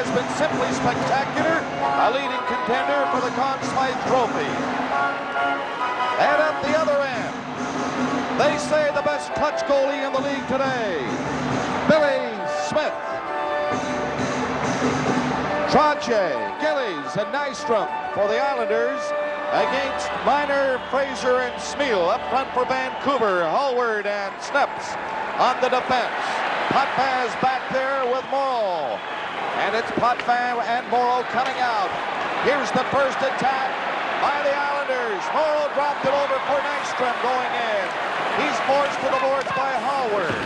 has been simply spectacular, a leading contender for the Conn Smythe Trophy. And at the other end, they say the best clutch goalie in the league today, Billy Smith. Trottier, Gillies, and Nystrom for the Islanders against Miner, Fraser, and Smeal. Up front for Vancouver, Hallward and Sneps on the defense. Potvin is back there with Morrow. And it's Potvin and Morrow coming out. Here's the first attack by the Islanders. Morrow dropped it over for Nystrom going in. He's forced to the boards by Hallward.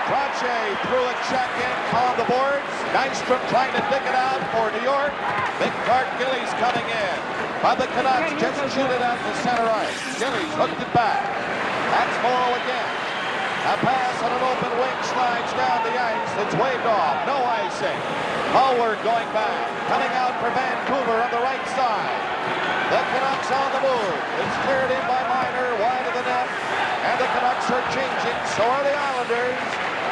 Trottier threw a check in on the boards. Nystrom trying to dig it out for New York. Big Clark Gillies coming in. But the Canucks just shoot it out to center ice. Gillies hooked it back. That's Morrow again. A pass on an open wing slides down the ice. It's waved off. No icing. Hallward going back. Coming out for Vancouver on the right side. The Canucks on the move. It's cleared in by Miner wide of the net. And the Canucks are changing. So are the Islanders.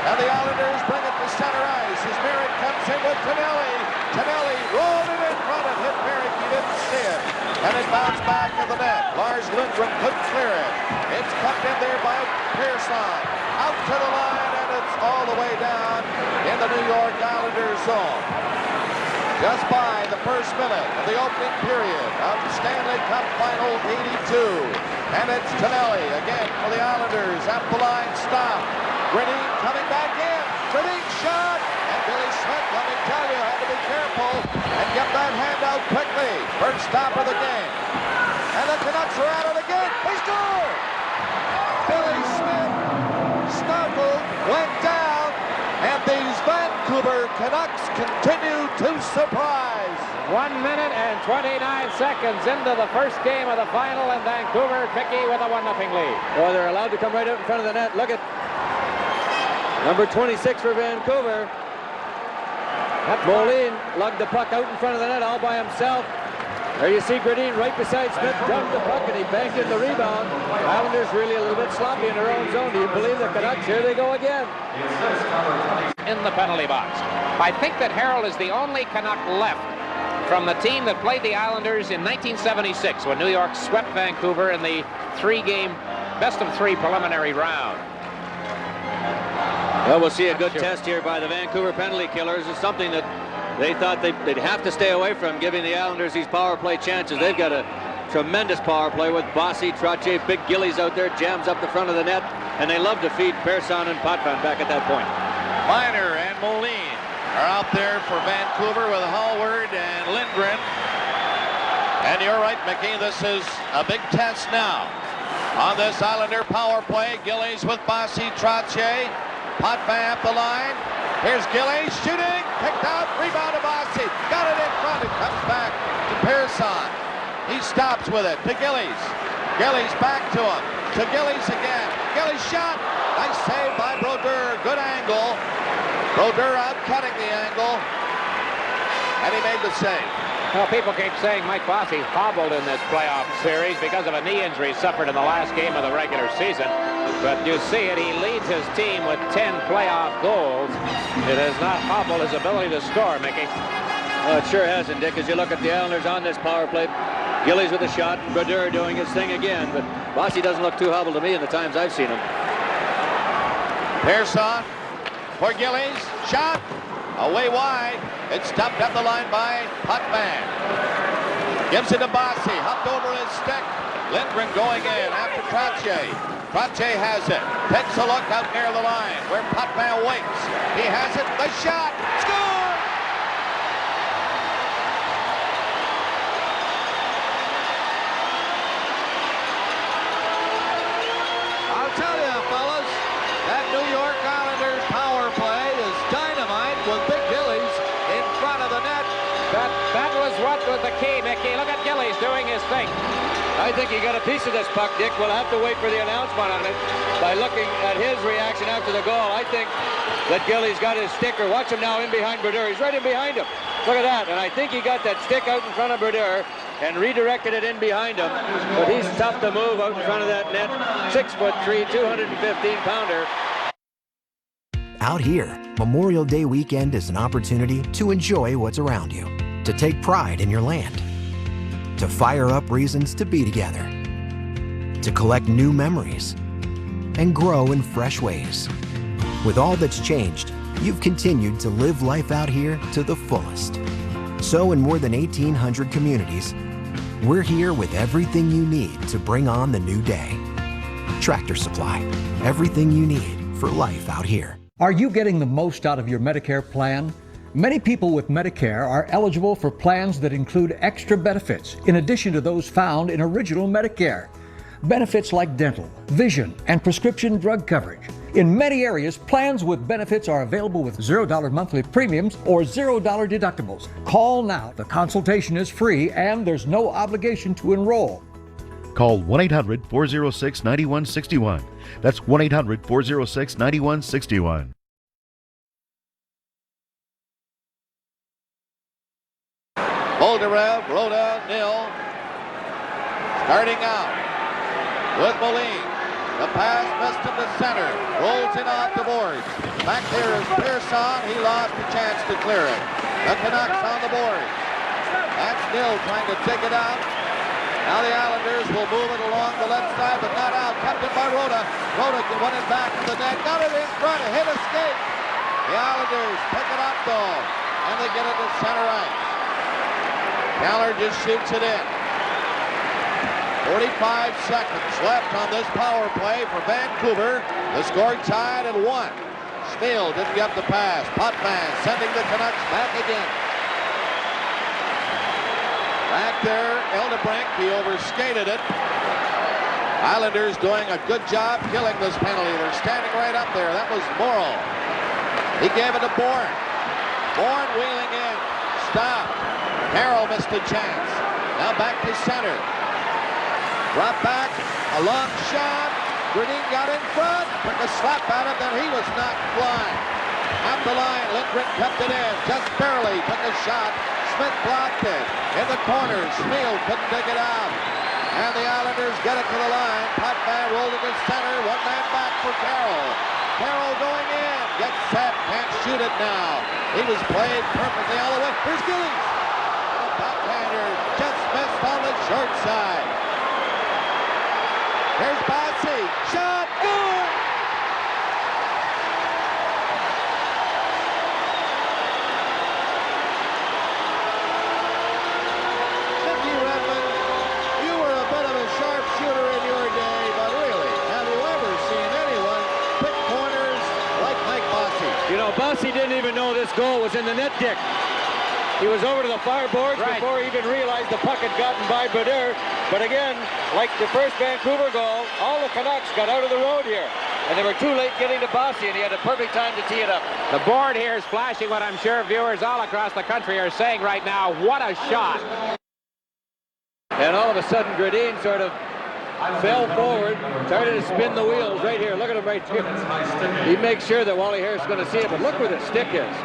And the Islanders bring it to center ice as Merrick comes in with Tonelli. Tonelli rolled it in front and hit Merrick. He didn't see it. And it bounced back in the net. Lars Lindgren couldn't clear it. It's cut in there by Pearson. Out to the line, and it's all the way down in the New York Islanders zone. Just by the first minute of the opening period of the Stanley Cup Final 82. And it's Tonelli again for the Islanders. At the line, stop. Grenine coming back in. Grenine shot. And Billy Smith, let me tell you, had to be careful and get that hand out quickly. First stop of the game. And the Canucks are at it again. He scored! Billy Smith snuggled, went down, and these Vancouver Canucks continue to surprise. 1 minute and 29 seconds into the first game of the final, and Vancouver, Vicky, with a 1-0 lead. Well, they're allowed to come right out in front of the net. Look at number 26 for Vancouver. Moline lugged the puck out in front of the net all by himself. There you see Grenine right beside Smith, dumped the puck, and he banked in the rebound. Islanders really a little bit sloppy in their own zone. Do you believe the Canucks? Here they go again. In the penalty box. I think that Harold is the only Canuck left from the team that played the Islanders in 1976 when New York swept Vancouver in the three-game best-of-3 preliminary round. Well, we'll see a good test here by the Vancouver penalty killers. It's something that they thought they'd have to stay away from, giving the Islanders these power play chances. They've got a tremendous power play with Bossy, Trottier, big Gillies out there, jams up the front of the net, and they love to feed Pearson and Potvin back at that point. Miner and Moline are out there for Vancouver with Hallward and Lindgren. And you're right, Mickey, this is a big test now. On this Islander power play, Gillies with Bossy, Trottier, Potvin up the line. Here's Gillies shooting, picked out, rebound to Bossy, got it in front, it comes back to Pearson. He stops with it to Gillies. Gillies back to him, to Gillies again. Gillies shot, nice save by Brodeur, good angle. Brodeur out cutting the angle, and he made the save. Well, people keep saying Mike Bossy hobbled in this playoff series because of a knee injury suffered in the last game of the regular season. But you see it, he leads his team with 10 playoff goals. It has not hobbled his ability to score, Mickey. Well, it sure hasn't, Dick, as you look at the Islanders on this power play. Gillies with a shot, Brodeur doing his thing again, but Bossy doesn't look too hobbled to me in the times I've seen him. Pearson for Gillies, shot, away wide. It's dumped up the line by Potvin. Gives it to Bossy, hopped over his stick. Lindgren going in after Trottier. Trottier has it, takes a look out near the line where Potvin waits. He has it, the shot, score! I'll tell you, fellas, that New York Islanders power play is dynamite with Big Gillies in front of the net. That was what was the key, Mickey. Look at Gillies doing his thing. I think he got a piece of this puck, Dick. We'll have to wait for the announcement on it by looking at his reaction after the goal. I think that Gillies got his sticker. Watch him now in behind Brodeur. He's right in behind him. Look at that. And I think he got that stick out in front of Brodeur and redirected it in behind him. But he's tough to move out in front of that net. 6'3", 215-pounder. Out here, Memorial Day weekend is an opportunity to enjoy what's around you, to take pride in your land, to fire up reasons to be together, to collect new memories, and grow in fresh ways. With all that's changed, you've continued to live life out here to the fullest. So in more than 1,800 communities, we're here with everything you need to bring on the new day. Tractor Supply, everything you need for life out here. Are you getting the most out of your Medicare plan? Many people with Medicare are eligible for plans that include extra benefits in addition to those found in original Medicare. Benefits like dental, vision, and prescription drug coverage. In many areas, plans with benefits are available with $0 monthly premiums or $0 deductibles. Call now. The consultation is free and there's no obligation to enroll. Call 1-800-406-9161. That's 1-800-406-9161. Boldarev, Rhoda, nil. Starting out with Moline. The pass missed him to center. Rolls in off the boards. Back there is Pearson. He lost a chance to clear it. The Canucks on the board. That's Nil trying to take it out. Now the Islanders will move it along the left side, but not out. Kept it by Rhoda. Rhoda can run it back to the net. Got it in front. A hit escape. The Islanders pick it up though, and they get it to center ice. Keller just shoots it in. 45 seconds left on this power play for Vancouver. The score tied at 1. Steele didn't get the pass. Potvin sending the Canucks back again. Back there, Eldebrink, he overskated it. Islanders doing a good job killing this penalty. They're standing right up there. That was Morrill. He gave it to Bourne. Bourne wheeling in. Stop. Carroll missed a chance. Now back to center. Drop back, a long shot. Gradin got in front, took a slap at him, then he was knocked flying. Up the line, Lindgren kept it in, just barely took a shot. Smith blocked it. In the corner, Smeal couldn't dig it out. And the Islanders get it to the line. Potvin rolled it to center, one man back for Carroll. Carroll going in, gets set, can't shoot it now. He was played perfectly all the way. Here's Gillies. The backhander just missed on the short side. Here's Bossy. Shot. Good. Mickey Redmond, you were a bit of a sharpshooter in your day, but really, have you ever seen anyone pick corners like Mike Bossy? You know, Bossy didn't even know this goal was in the net, Dick. He was over to the far boards before he even realized the puck had gotten by Brodeur. But again, like the first Vancouver goal, all the Canucks got out of the road here. And they were too late getting to Bossy, and he had a perfect time to tee it up. The board here is flashing what I'm sure viewers all across the country are saying right now. What a shot. And all of a sudden, Gradin sort of fell forward, started to spin the wheels right here. Look at him right here. He makes sure that Wally Harris is going to see it, but look where the stick is.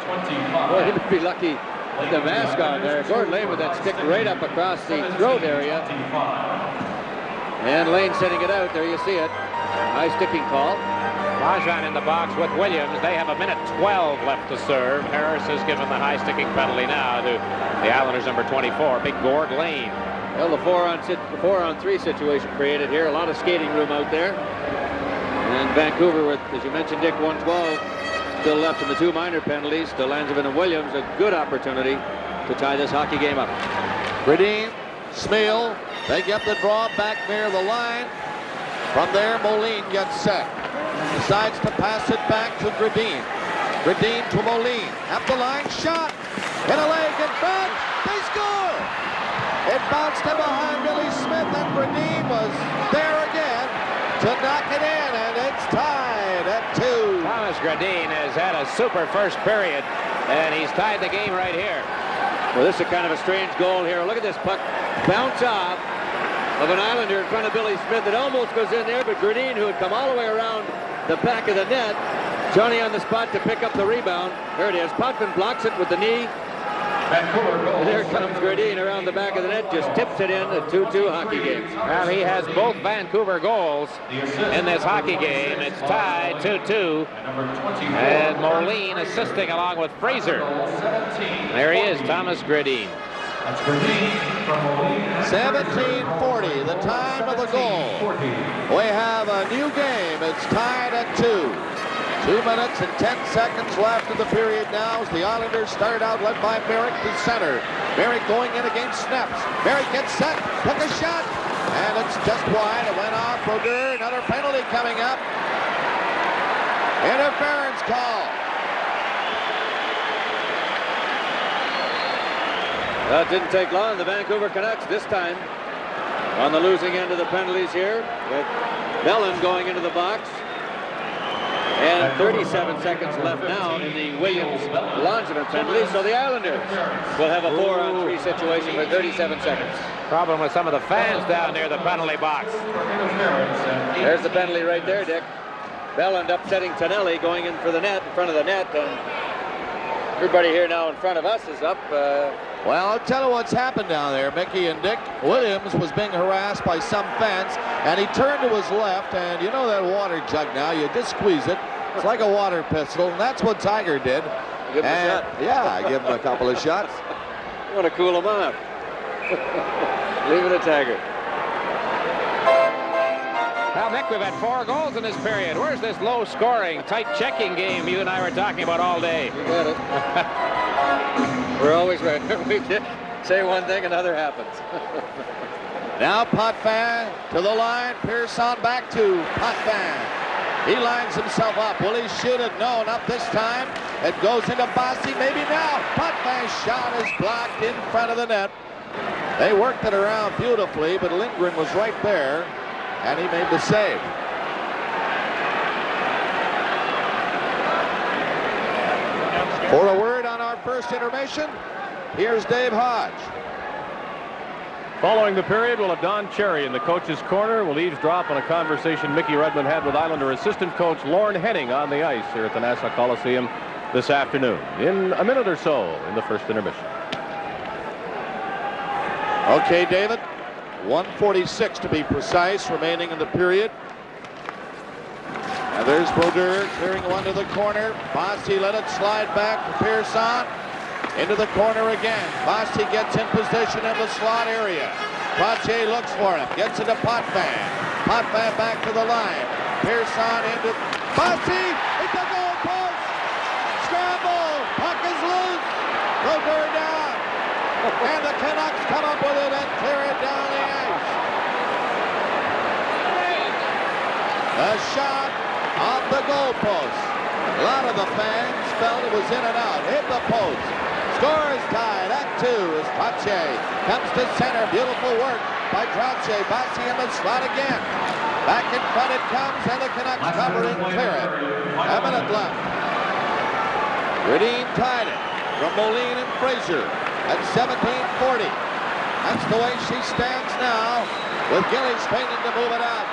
Boy, he would be lucky. The mask on there. Gordon Lane with that stick right up across the throat area. And Lane setting it out. There you see it. High sticking call. Rajan in the box with Williams. They have 1:12 left to serve. Harris is given the high sticking penalty now to the Islanders number 24. Big Gord Lane. Well, the 4-on-3 situation created here. A lot of skating room out there. And Vancouver with, as you mentioned, Dick, 112. Still left in the 2 minor penalties to Langevin and Williams. A good opportunity to tie this hockey game up. Gradin, Smeal, they get the draw back near the line. From there, Moline gets set. Decides to pass it back to Gradin. Gradin to Moline. Up the line, shot. Hit a leg in front. They score! It bounced in behind Billy Smith, and Gradin was there again to knock it in, and it's tied at 2. Thomas Gradin has had a super first period, and he's tied the game right here. Well, this is kind of a strange goal here. Look at this puck bounce off of an Islander in front of Billy Smith. It almost goes in there, but Gradin, who had come all the way around the back of the net, Johnny on the spot to pick up the rebound. There it is. Potvin blocks it with the knee. There comes Gradine around the back of the net, just tips it in, a 2-2 hockey game. Well, he has both Vancouver goals in this hockey game. It's tied 2-2. And Moline assisting along with Fraser. There he is, Thomas Gradine. 17:40, the time of the goal. We have a new game. It's tied at 2. 2 minutes and 10 seconds left in the period now as the Islanders start out led by Merrick to center. Merrick going in against Snaps. Merrick gets set, took a shot, and it's just wide. It went off. Brodeur, another penalty coming up. Interference call. That didn't take long. The Vancouver Canucks this time on the losing end of the penalties here with Bellin going into the box. And 37 seconds left now in the Williams-Langevin penalty. So the Islanders will have a 4-on-3 situation for 37 seconds. Problem with some of the fans down near the penalty box. There's the penalty right there, Dick. Bellin upsetting Tonelli going in for the net, in front of the net. And everybody here now in front of us is up. Well, I'll tell you what's happened down there, Mickey and Dick. Williams was being harassed by some fans, and he turned to his left, and you know that water jug now, you just squeeze it. It's like a water pistol, and that's what Tiger did. Give him a shot. Yeah, I give him a couple of shots. You want to cool him off. Leave it to Tiger. Well, Nick, we've had 4 goals in this period. Where's this low-scoring, tight checking game you and I were talking about all day? You got it. We're always right. We say one thing, another happens. Now Potvin to the line. Pearson back to Potvin. He lines himself up. Will he shoot it? No, not this time. It goes into Bossy. Maybe now. Potvin's shot is blocked in front of the net. They worked it around beautifully, but Lindgren was right there, and he made the save. For a word on our first intermission, here's Dave Hodge. Following the period, we'll have Don Cherry in the coach's corner. We'll eavesdrop on a conversation Mickey Redmond had with Islander assistant coach Lorne Henning on the ice here at the Nassau Coliseum this afternoon. In a minute or so in the first intermission. Okay, David. 1:46 to be precise remaining in the period. And there's Brodeur clearing one to the corner. Bossy let it slide back to Pearson. Into the corner again. Bossy gets in position in the slot area. Poitier looks for him. Gets into Potvin. Potvin back to the line. Pearson into Bossy. It's a goal post. Scramble. Puck is loose. Brodeur down. And the Canucks come up with it and clear it down the ice. A shot off the goal post. A lot of the fans felt it was in and out. Hit the post. Score is tied at 2 as Pache comes to center. Beautiful work by Trottier. Bossy in the slot again. Back in front it comes, and the Canucks cover it and clear it. A minute left. Gradine tied it from Moline and Fraser at 17:40. That's the way she stands now, with Gillies feigning to move it out.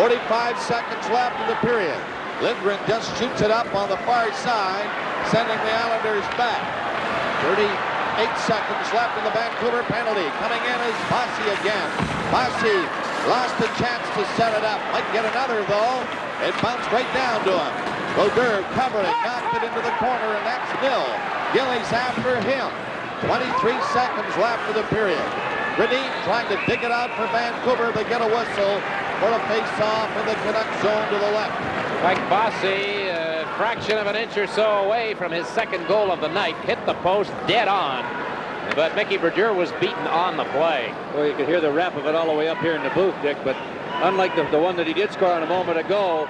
45 seconds left in the period. Lindgren just shoots it up on the far side, sending the Islanders back. 38 seconds left in the Vancouver penalty. Coming in is Bossy again. Bossy lost a chance to set it up. Might get another, though. It bounced right down to him. Brodeur covered it, knocked it into the corner, and that's nil. Gillies after him. 23 seconds left of the period. Gradine trying to dig it out for Vancouver. They get a whistle for a face-off in the Canucks zone to the left. Mike Bossy, a fraction of an inch or so away from his second goal of the night, hit the post dead on. But Mickey Brodeur was beaten on the play. Well, you could hear the rap of it all the way up here in the booth, Dick, but unlike the one that he did score on a moment ago,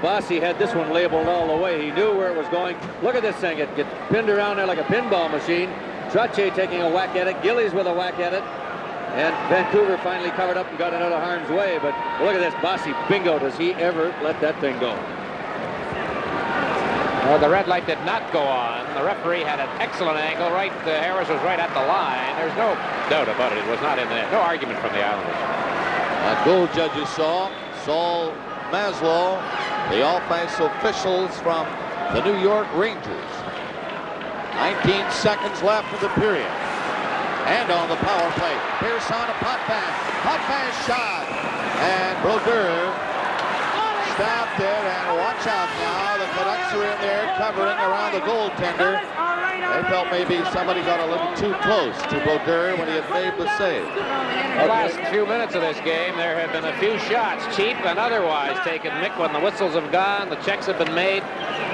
Bossy had this one labeled all the way. He knew where it was going. Look at this thing. It gets pinned around there like a pinball machine. Trottier taking a whack at it. Gillies with a whack at it. And Vancouver finally covered up and got it out of harm's way. But look at this. Bossy, bingo. Does he ever let that thing go? Well, the red light did not go on. The referee had an excellent angle. Harris was right at the line. There's no doubt about it. It was not in the net. No argument from the Islanders. Goal judges saw Saul Maslow, the offense officials from the New York Rangers. 19 seconds left in the period. And on the power play, Pierce on a Potvin. Potvin shot. And Brodeur stopped it. And watch out now. The Canucks are in there covering around the goaltender. They felt maybe somebody got a little too close to Brodeur when he had made the save. The last few minutes of this game, there have been a few shots, cheap and otherwise, taken, Mick, when the whistles have gone, the checks have been made.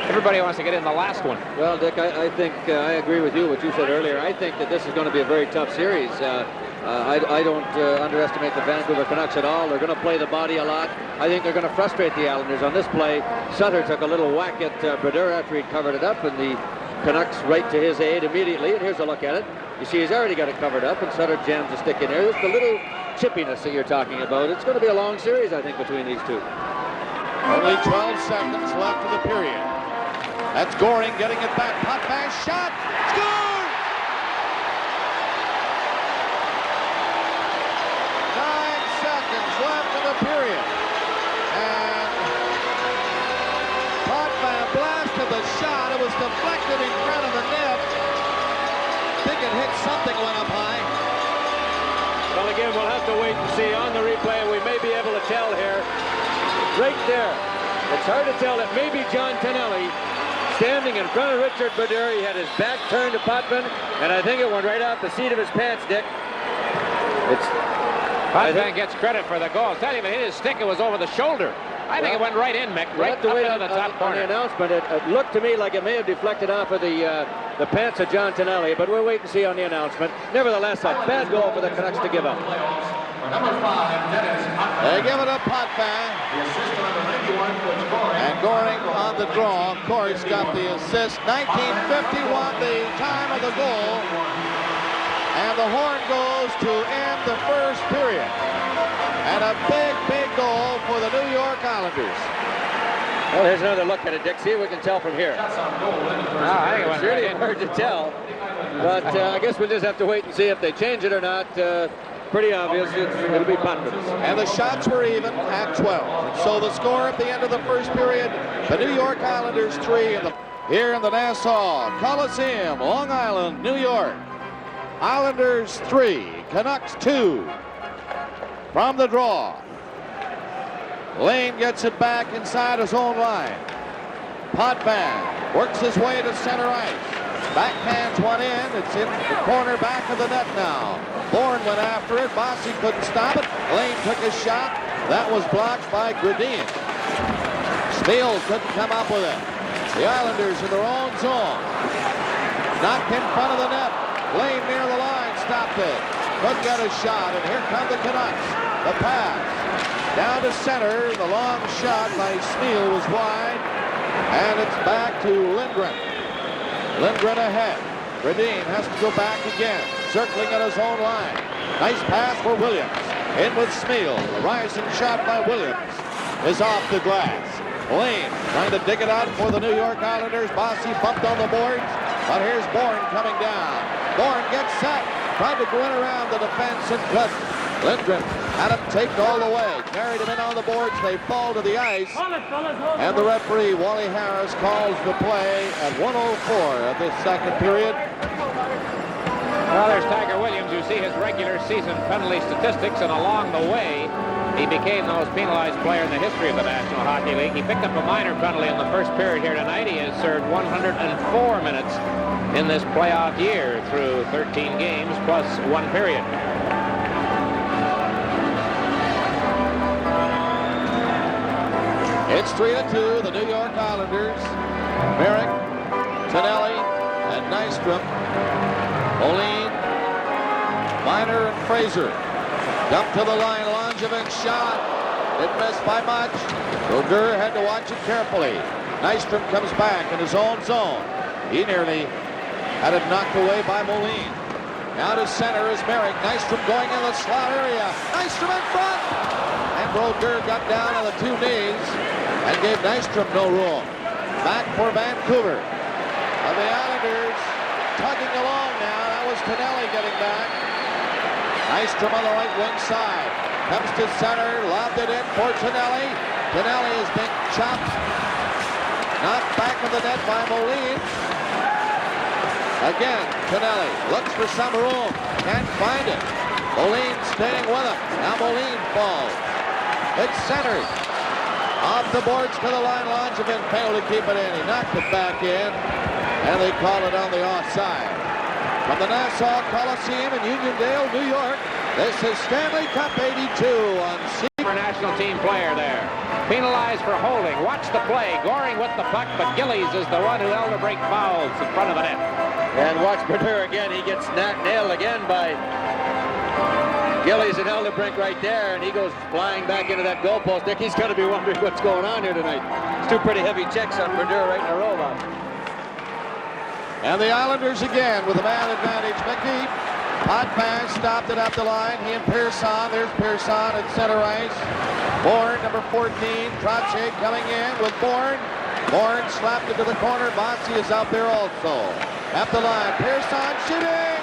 Everybody wants to get in the last one. Well, Dick, I think I agree with you, what you said earlier. I think that this is going to be a very tough series. I don't underestimate the Vancouver Canucks at all. They're going to play the body a lot. I think they're going to frustrate the Islanders. On this play, Sutter took a little whack at Brodeur after he'd covered it up, and the Canucks right to his aid immediately. And here's a look at it. You see he's already got it covered up, and Sutter jams a stick in there. It's the little chippiness that you're talking about. It's going to be a long series, I think, between these two. Only 12 seconds left in the period. That's Goring getting it back. Potvin shot. Score! 9 seconds left in the period. And Potvin blasted the shot. It was deflected in front of the net. I think it hit something, went up high. Well, again, we'll have to wait and see on the replay. We may be able to tell here. Right there. It's hard to tell. It may be John Tonelli standing in front of Richard Brodeur. He had his back turned to Potvin, and I think it went right off the seat of his pants, Dick. Potvin gets credit for the goal. It's not even hit his stick. It was over the shoulder. I think it went right in, Mick. Right up into the top corner. On the announcement, it looked to me like it may have deflected off of the pants of John Tonelli, but we'll wait and see on the announcement. Nevertheless, a bad goal for the Canucks to give up. They give it up, Potvin. And Goring on the draw, of course, got the assist. 1951, the time of the goal. And the horn goes to end the first period. And a big, big goal for the New York Islanders. Well, here's another look at it, Dick. See if we can tell from here. I think it went really right in. hard to tell. But I guess we'll just have to wait and see if they change it or not. Pretty obvious. It'll be Potvin. And the shots were even at 12. So the score at the end of the first period, the New York Islanders 3 here in the Nassau Coliseum, Long Island, New York. Islanders 3, Canucks 2. From the draw, Lane gets it back inside his own line. Potvin works his way to center ice. Backhands one in. It's in the corner back of the net now. Bourne went after it. Bossy couldn't stop it. Lane took a shot. That was blocked by Gradin. Steele couldn't come up with it. The Islanders in their own zone. Knocked in front of the net. Lane near the line stopped it. Couldn't get a shot, and here come the Canucks. The pass. Down to center. The long shot by Steele was wide. And it's back to Lindgren. Lindgren ahead. Gradin has to go back again. Circling at his own line. Nice pass for Williams. In with Steele. The rising shot by Williams is off the glass. Lane trying to dig it out for the New York Islanders. Bossy bumped on the boards. But here's Bourne coming down. Bourne gets set. Tried to go in around the defense and couldn't. Lindgren had him taped all the way. Carried him in on the boards. They fall to the ice. And the referee, Wally Harris, calls the play at 1:04 of this second period. Well, there's Tiger Williams. You see his regular season penalty statistics, and along the way, he became the most penalized player in the history of the National Hockey League. He picked up a minor penalty in the first period here tonight. He has served 104 minutes in this playoff year through 13 games plus one period. It's 3-2, the New York Islanders. Merrick, Tonelli, and Nystrom. Moline, Miner, and Fraser. Dumped to the line, Langevin shot. Didn't miss by much. Brodeur had to watch it carefully. Nystrom comes back in his own zone. He nearly had it knocked away by Moline. Now to center is Merrick. Nystrom going in the slot area. Nystrom in front. And Brodeur got down on the two knees and gave Nystrom no room. Back for Vancouver. And the Islanders tugging along now. That was Tonelli getting back. Nystrom on the right wing side. Comes to center. Lobbed it in for Tonelli. Tonelli is being chopped. Knocked back of the net by Moline. Again, Canelli looks for some room. Can't find it. Moline staying with him. Now Moline falls. It's centered. Off the boards to the line. Langevin failed to keep it in. He knocked it back in. And they call it on the offside. From the Nassau Coliseum in Uniondale, New York, this is Stanley Cup 82 on National team player there. Penalized for holding. Watch the play. Goring with the puck, but Gillies is the one who Eldebrink fouls in front of the net. And watch Brodeur again. He gets nailed again by Gillies and Eldebrink right there, and he goes flying back into that goalpost. Dick, he's got to be wondering what's going on here tonight. It's two pretty heavy checks on Brodeur right in a row. And the Islanders again with a man advantage. Mickey Potvin stopped it up the line. He and Pearson. There's Pearson at center ice. Bourne, number 14. Trottier coming in with Bourne. Bourne slapped it to the corner. Bossy is out there also. Up the line. Pearson shooting.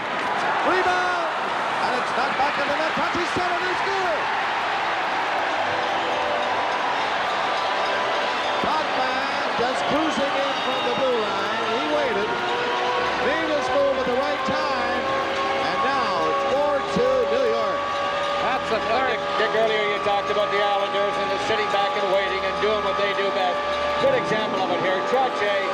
Rebound. And it's not back in the net. Trottier center. There's good. Potvin just cruising in from the blue line. He waited. Made his move at the right time. And now it's 4-2 New York. That's a third. Dick, earlier you talked about the Islanders and the sitting back and waiting and doing what they do best. Good example of it here. Trottier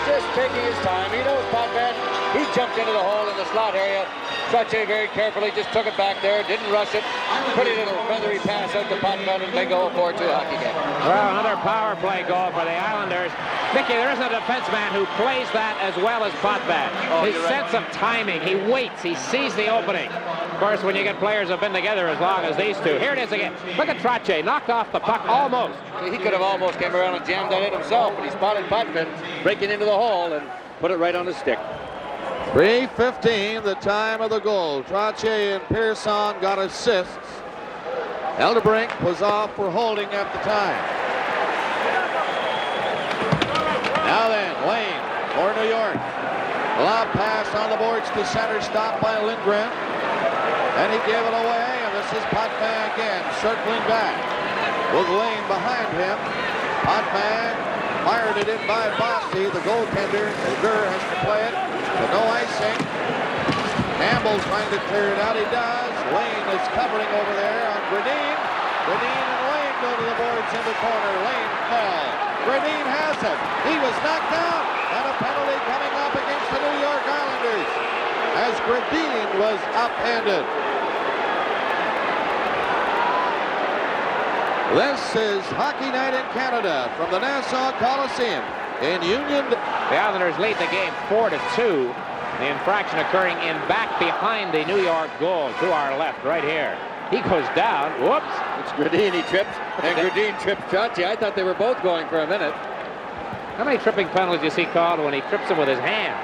just taking his time. He knows Potvin. He jumped into the hole in the slot area. Trottier very carefully just took it back there, didn't rush it. Pretty little feathery pass out to Potvin, and they go 4-2 hockey game. Well, another power play goal for the Islanders. Mickey, there isn't a defenseman who plays that as well as Potvin. His sense of timing, he waits, he sees the opening. Of course, when you get players who have been together as long as these two. Here it is again. Look at Trottier, knocked off the puck almost. He could have almost came around and jammed that in himself, but he spotted Potvin breaking into the hole and put it right on his stick. 3:15, the time of the goal. Trottier and Pearson got assists. Eldebrink was off for holding at the time. Now then, Lane for New York. Lob pass on the boards to center, stopped by Lindgren. And he gave it away, and this is Potvin again, circling back with Lane behind him. Potvin fired it in by Bossy. The goaltender, Brodeur, has to play it, but no icing. Campbell's trying to clear it out. He does. Lane is covering over there on Gradine. Gradine and Lane go to the boards in the corner. Lane fell. Gradine has it. He was knocked out, and a penalty coming up against the New York Islanders as Gradine was upended. This is Hockey Night in Canada from the Nassau Coliseum in Union. The Islanders lead the game 4-2. The infraction occurring in back behind the New York goal to our left, right here. He goes down. Whoops. It's Gradine, he trips, and Gradine trips Trottier. I thought they were both going for a minute. How many tripping penalties do you see called when he trips him with his hand?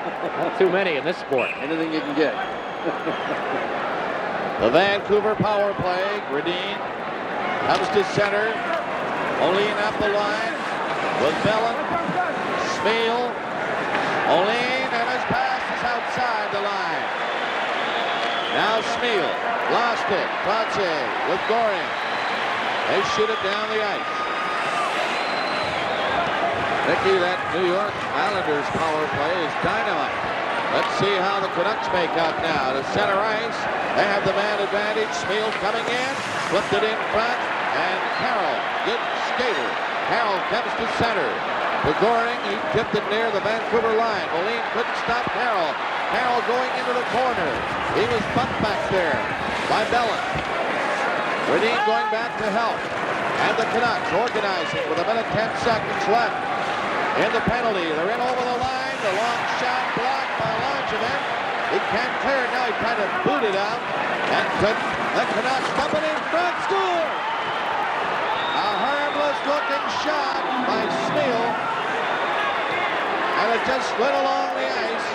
Not too many in this sport. Anything you can get. The Vancouver power play. Gradine comes to center. Moline up the line with Bellin. Smeel. Moline, and his pass is outside the line. Now Smeel lost it. Trottier with Goring. They shoot it down the ice. Mickey, that New York Islanders power play is dynamite. Let's see how the Canucks make out now. To center ice, they have the man advantage. Smeel coming in, flipped it in front, and Carroll, good skater. Carroll comes to center. To Goring, he tipped it near the Vancouver line. Moline couldn't stop Carroll. Carroll going into the corner. He was bumped back there by Bellin. Gradine going back to help. And the Canucks organizing with 1 minute 10 seconds left in the penalty. They're in over the line. The long shot blocked by Langevin. He can't clear it now. He tried to boot it out. And the Canucks bumping in front. Score! A harmless looking shot by Smeel. And it just slid along the ice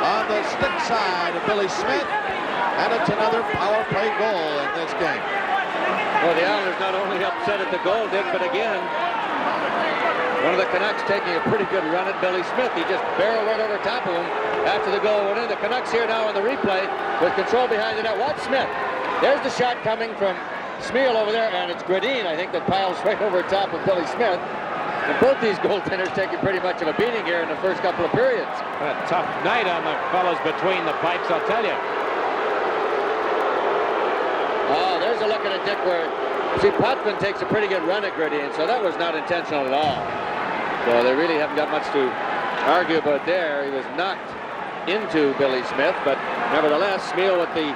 on the stick side of Billy Smith. And it's another power play goal in this game. Well, the Islanders not only upset at the goal, Dick, but again, one of the Canucks taking a pretty good run at Billy Smith. He just barreled right over top of him after the goal went in. The Canucks here now in the replay with control behind the net. Watch Smith. There's the shot coming from Smeel over there, and it's Gradine, I think, that piles right over top of Billy Smith. And both these goaltenders taking pretty much of a beating here in the first couple of periods. What a tough night on the fellows between the pipes, I'll tell you. Oh, there's a look at it, Dick, where, see, Potvin takes a pretty good run at Gritty, and so that was not intentional at all. So they really haven't got much to argue about there. He was knocked into Billy Smith, but nevertheless, Smeal with the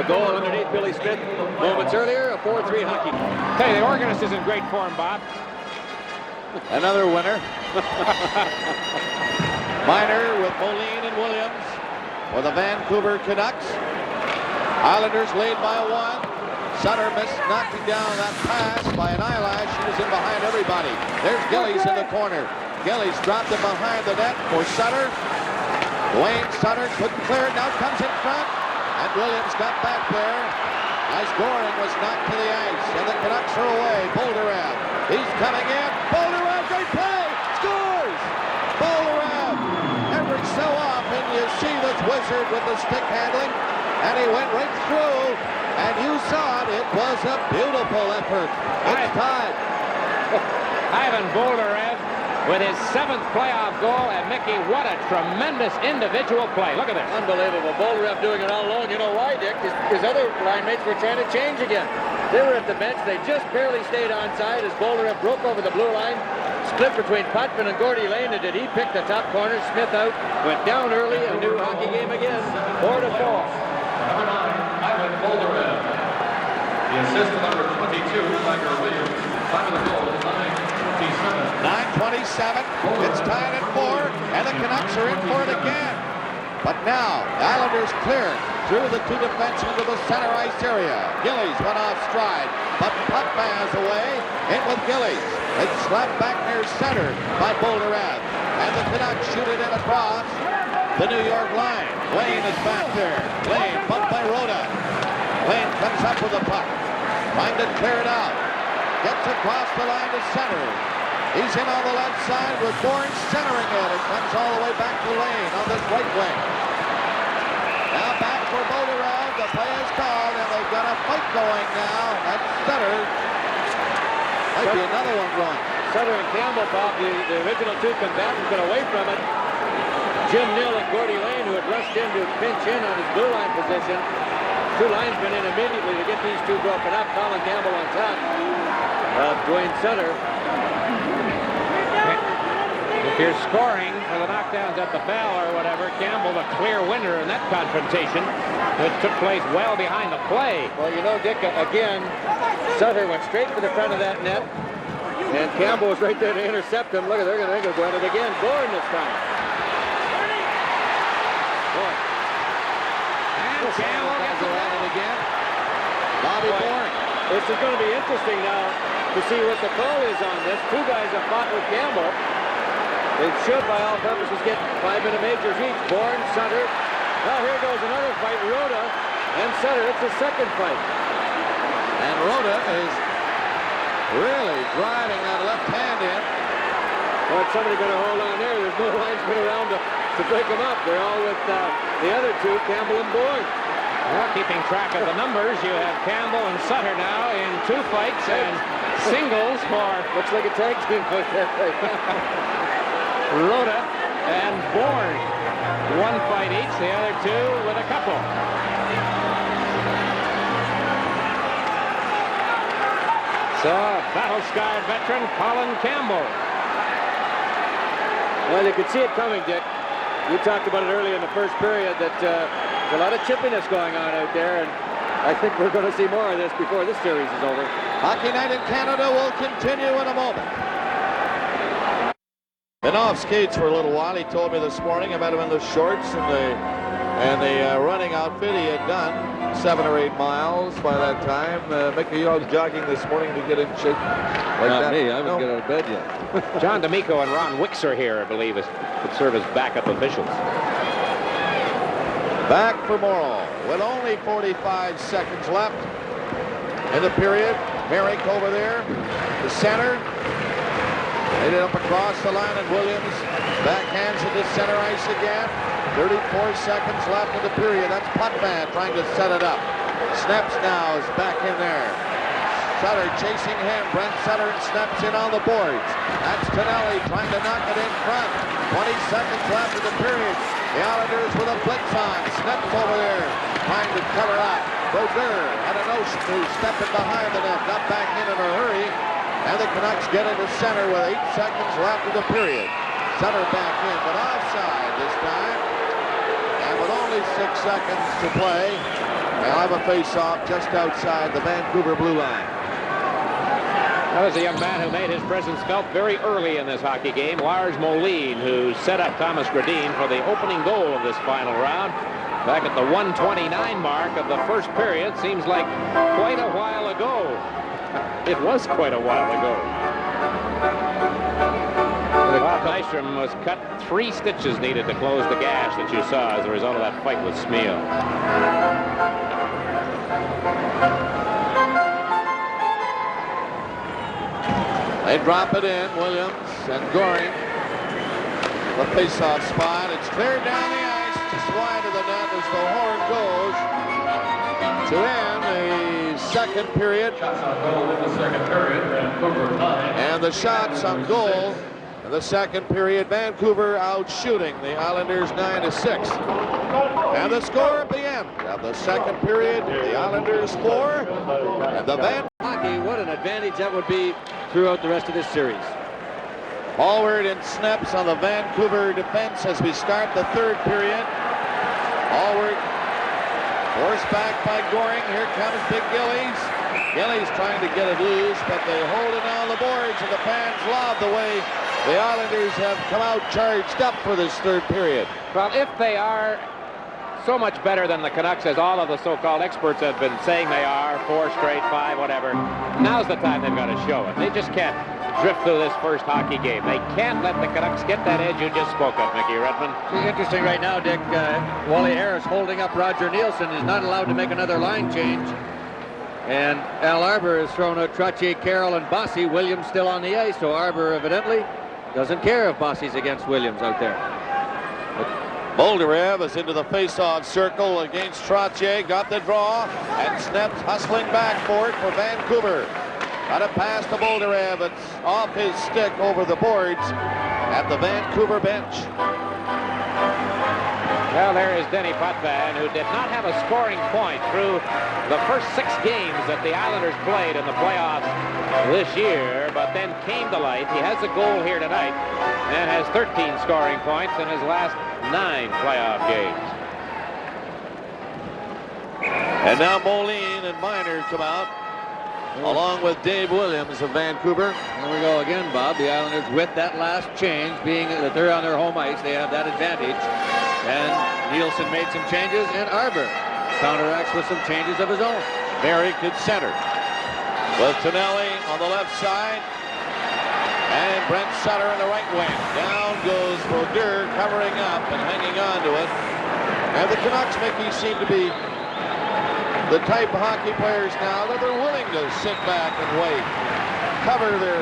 goal underneath Billy Smith moments earlier, a 4-3 hockey. Tell you, the organist is in great form, Bob. Another winner. Minor with Moline and Williams for the Vancouver Canucks. Islanders lead by 1. Sutter missed knocking down that pass by an eyelash. He was in behind everybody. There's Gillies in the corner. Gillies dropped it behind the net for Sutter. Wayne Sutter couldn't clear it. Now comes in front. And Williams got back there as Goring was knocked to the ice. And the Canucks are away. Bolderev. He's coming in. Bolderev, great play. Scores! Bolderev. Every so often you see this wizard with the stick handling. And he went right through. And you saw it. It was a beautiful effort. It's tied. Ivan Bolderev with his 7th playoff goal. And Mickey, what a tremendous individual play. Look at this. Unbelievable. Bolderev doing it all alone. You know why, Dick? His other line mates were trying to change again. They were at the bench. They just barely stayed onside as Bolderev broke over the blue line. Split between Potvin and Gordy Lane. And did he pick the top corner? Smith out. Went down early. A new hockey game again. 4-4. Number 9, Ivan Bolderev. The assist to number 22, Tiger Williams. Time of the goal, 9:27. 9:27. It's tied at 4, and the Canucks are in for it again. But now, the Islanders clear through the 2 defensemen to the center ice area. Gillies went off stride, but puck fans away. In with Gillies. It's slapped back near center by Bolderev. And the Canucks shoot it in across the New York line. Lane is back there. Lane bumped by Rhoda. Lane comes up with the puck. Trying to clear it out. Gets across the line to center. He's in on the left side with Bourne centering it. It comes all the way back to Lane on this right wing. Now back for Bolderev. The play is called, and they've got a fight going now. That's Sutter. Might be another one going. Sutter and Campbell, Bob, the original 2 combatants, got away from it. Jim Nill and Gordy Lane, who had rushed in to pinch in on his blue line position. 2 linesmen in immediately to get these 2 broken up. Colin Campbell on top of Dwayne Sutter. If you're scoring for the knockdowns at the bell or whatever, Campbell the clear winner in that confrontation, which took place well behind the play. Well, you know, Dick, again, Sutter went straight for the front of that net, and Campbell was right there to intercept him. Look at, they're going to go at it again. Bourne this time. And Campbell gets it again. Bobby Bourne. This is going to be interesting now to see what the call is on this. 2 guys have fought with Campbell. They should, by all purposes, get 5-minute majors each. Bourne, Sutter. Now here goes another fight. Rhoda and Sutter. It's the second fight. And Rhoda is really driving that left hand in. Well, somebody better hold on there. There's no linesman around to break them up. They're all with the other 2, Campbell and Bourne. Well, keeping track of the numbers, you have Campbell and Sutter now in 2 fights and singles for looks like a tag team fight that way. Rhoda and Bourne. 1 fight each, the other 2 with a couple. So, battle-scarred veteran Colin Campbell. Well, you could see it coming, Dick. We talked about it earlier in the first period that there's a lot of chippiness going on out there, and I think we're going to see more of this before this series is over. Hockey Night in Canada will continue in a moment. Been off skates for a little while. He told me this morning. I met him in the shorts and the running outfit. He had done 7 or 8 miles by that time. Mickey, you all jogging this morning to get in shape like Not that? me. I haven't got out of bed yet. John D'Amico and Ron Wicks are here, I believe, could serve as backup officials. Back for Morrow with only 45 seconds left in the period. Merrick over there, the center. Made it up across the line, and Williams backhands it to center ice again. 34 seconds left in the period. That's Potvin trying to set it up. Snaps now is back in there. Sutter chasing him. Brent Sutter snaps in on the boards. That's Tonelli trying to knock it in front. 20 seconds left of the period. The Islanders with a blitz on. Snaps over there trying to cover up. Brodeur had a notion to step in behind the net. Got back in a hurry. And the Canucks get into center with 8 seconds left of the period. Sutter back in, but offside this time. And with only 6 seconds to play, they'll have a face-off just outside the Vancouver blue line. That was a young man who made his presence felt very early in this hockey game, Lars Moline, who set up Thomas Gradin for the opening goal of this final round. Back at the 1:29 mark of the first period. Seems like quite a while ago. It was quite a while ago. Bob Nystrom was cut. 3 stitches needed to close the gash that you saw as a result of that fight with Smeal. They drop it in, Williams and Goring. The face-off spot. It's cleared down the ice, just wide of the net as the horn goes to end the second period. Shots on goal in the second period. Vancouver 9. And the shots on goal in the second period. Vancouver out shooting the Islanders 9-6. And the score at the end of the second period, the Islanders 4 and the Hockey, what an advantage that would be throughout the rest of this series. Forward and snaps on the Vancouver defense as we start the third period. Forward, forced back by Goring. Here comes Big Gillies. Gillies trying to get it loose, but they hold it on the boards, and the fans love the way the Islanders have come out charged up for this third period. Well, if they are so much better than the Canucks, as all of the so-called experts have been saying they are, 4 straight, 5, whatever, now's the time they've got to show it. They just can't drift through this first hockey game. They can't let the Canucks get that edge you just spoke of, Mickey Redmond. It's interesting right now, Dick. Wally Harris holding up Roger Nielsen is not allowed to make another line change. And Al Arbour has thrown out Trottier, Carroll, and Bossy. Williams still on the ice, so Arbour evidently doesn't care if Bossy's against Williams out there. Boldyrev is into the face-off circle against Trottier. Got the draw, and Snaps hustling back for it for Vancouver. Got it past to Boldyrev. It's off his stick over the boards at the Vancouver bench. Well, there is Denny Potvin, who did not have a scoring point through the first 6 games that the Islanders played in the playoffs this year, but then came to light. He has a goal here tonight and has 13 scoring points in his last 9 playoff games. And now Moline and Miner come out, along with Dave Williams of Vancouver. There we go again, Bob. The Islanders with that last change, being that they're on their home ice, they have that advantage. And Nielsen made some changes, and Arbour counteracts with some changes of his own. Merrick at center with Tonelli on the left side, and Brent Sutter in the right wing. Down goes Brodeur, covering up and hanging on to it. And the Canucks, Mickey, seem to be the type of hockey players now that they're willing to sit back and wait, cover their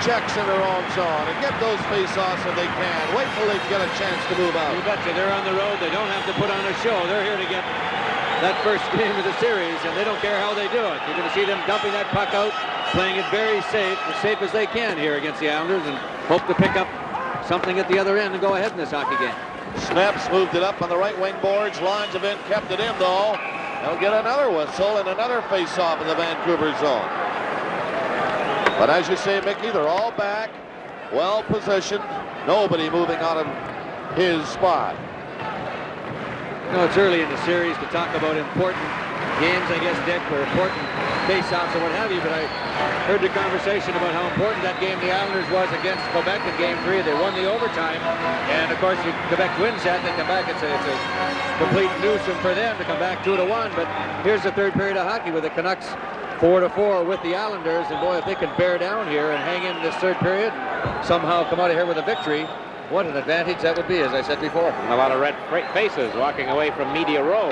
checks in their own zone, and get those face-offs if they can. Wait till they get a chance to move out. You betcha. They're on the road. They don't have to put on a show. They're here to get that first game of the series, and they don't care how they do it. You're going to see them dumping that puck out, playing it very safe, as safe as they can here against the Islanders, and hope to pick up something at the other end and go ahead in this hockey game. Snaps moved it up on the right wing boards. Langevin kept it in, though. They'll get another whistle and another face-off in the Vancouver zone. But as you say, Mickey, they're all back, well positioned, nobody moving out of his spot. You know, it's early in the series to talk about important games, I guess, Dick, or important face-offs or what have you, but I heard the conversation about how important that game the Islanders was against Quebec in Game 3. They won the overtime, and of course, if Quebec wins that, they come back. It's a complete nuisance for them to come back 2-1, but here's the third period of hockey with the Canucks 4-4 with the Islanders, and boy, if they can bear down here and hang in this third period, somehow come out of here with a victory, what an advantage that would be, as I said before. A lot of red faces walking away from media row.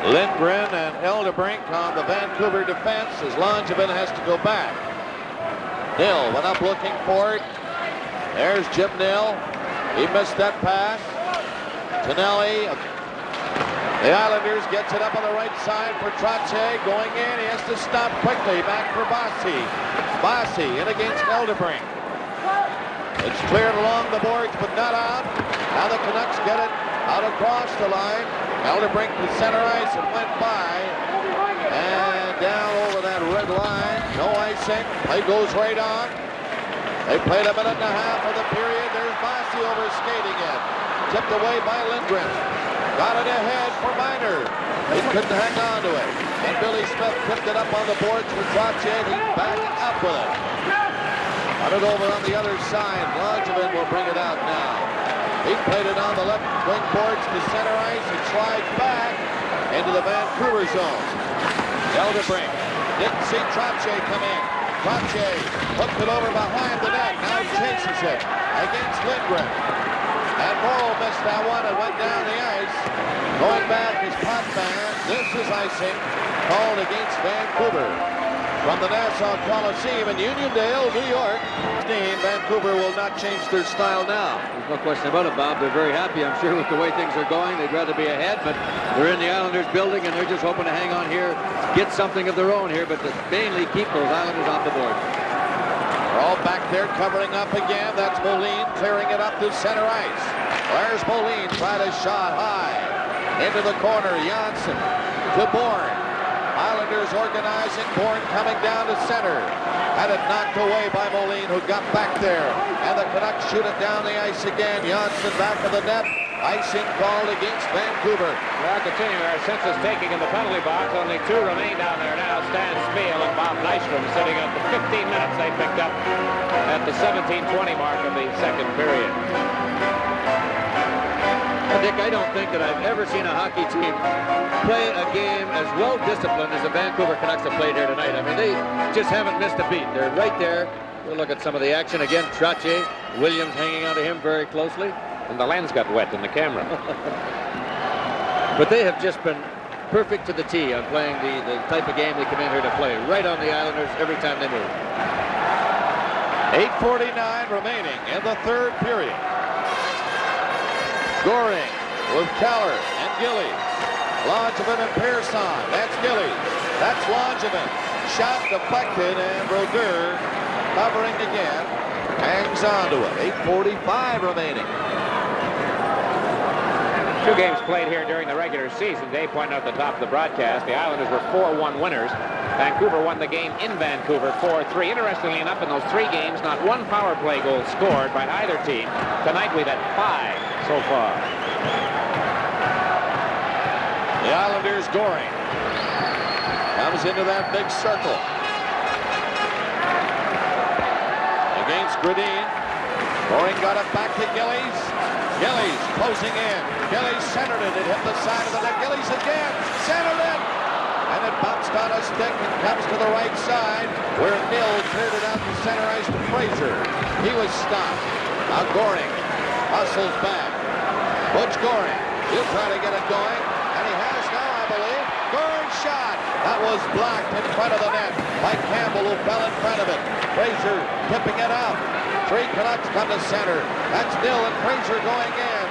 Lindgren and Eldebrink on the Vancouver defense as Langevin has to go back. Nill went up looking for it. There's Jim Nill. He missed that pass. Tonelli The Islanders gets it up on the right side for Trottier. Going in, he has to stop quickly. Back for Bossy. Bossy in against Elderbrink. It's cleared along the boards, but not out. Now the Canucks get it out across the line. Elderbrink to center ice and went by. And down over that red line. No icing. Play goes right on. They played a minute and a half of the period. There's Bossy over skating in. Tipped away by Lindgren. Got it ahead for Miner. He couldn't hang on to it. And Billy Smith tipped it up on the boards for Trottier. He backed up with it. Got it over on the other side. Langevin will bring it out now. He played it on the left wing boards to center ice and slides back into the Vancouver zone. Elderbrink didn't see Trottier come in. Trottier hooked it over behind the net. Now chases it against Lindgren. And Morrow missed that one and went down the ice. Going back is Potvin. This is icing called against Vancouver. From the Nassau Coliseum in Uniondale, New York. Vancouver will not change their style now. There's no question about it, Bob. They're very happy, I'm sure, with the way things are going. They'd rather be ahead, but they're in the Islanders building, and they're just hoping to hang on here, get something of their own here, but to mainly keep those Islanders off the board. They're all back there covering up again. That's Moline clearing it up to center ice. There's Moline, tried a shot high. Into the corner, Janssen to Bourne. Islanders organizing, Bourne coming down to center. Had it knocked away by Moline, who got back there. And the Canucks shoot it down the ice again. Janssen back of the net. Icing called against Vancouver. Well, continuing our census taking in the penalty box. Only two remain down there now. Stan Spiel and Bob Nystrom sitting at the 15 minutes they picked up at the 17:20 mark of the second period. Dick, I don't think that I've ever seen a hockey team play a game as well disciplined as the Vancouver Canucks have played here tonight. I mean, they just haven't missed a beat. They're right there. We'll look at some of the action again. Trottier, Williams hanging on to him very closely. And the lens got wet in the camera. But they have just been perfect to the tee on playing the type of game they come in here to play. Right on the Islanders every time they move. 8:49 remaining in the third period. Goring with Keller and Gillies. Langevin and Pearson. That's Gillies. That's Langevin. Shot deflected, and Brodeur covering again. Hangs on to it. 8:45 remaining. Two games played here during the regular season. Dave pointed out at the top of the broadcast, the Islanders were 4-1 winners. Vancouver won the game in Vancouver 4-3. Interestingly enough, in those three games, not one power play goal scored by either team. Tonight we've had 5 so far. The Islanders, Goring comes into that big circle against Gradine. Goring got it back to Gillies. Gillies closing in. Gillies centered it. It hit the side of the net. Gillies again. Centered it. And it bounced on a stick and comes to the right side where Nill cleared it out to center ice to Fraser. He was stopped. Now Goring hustles back. Butch Goring. He'll try to get it going. And he has now, I believe. Goring shot. That was blocked in front of the net by Campbell, who fell in front of it. Fraser tipping it out. 3 Canucks come to center. That's Nill and Fraser going in.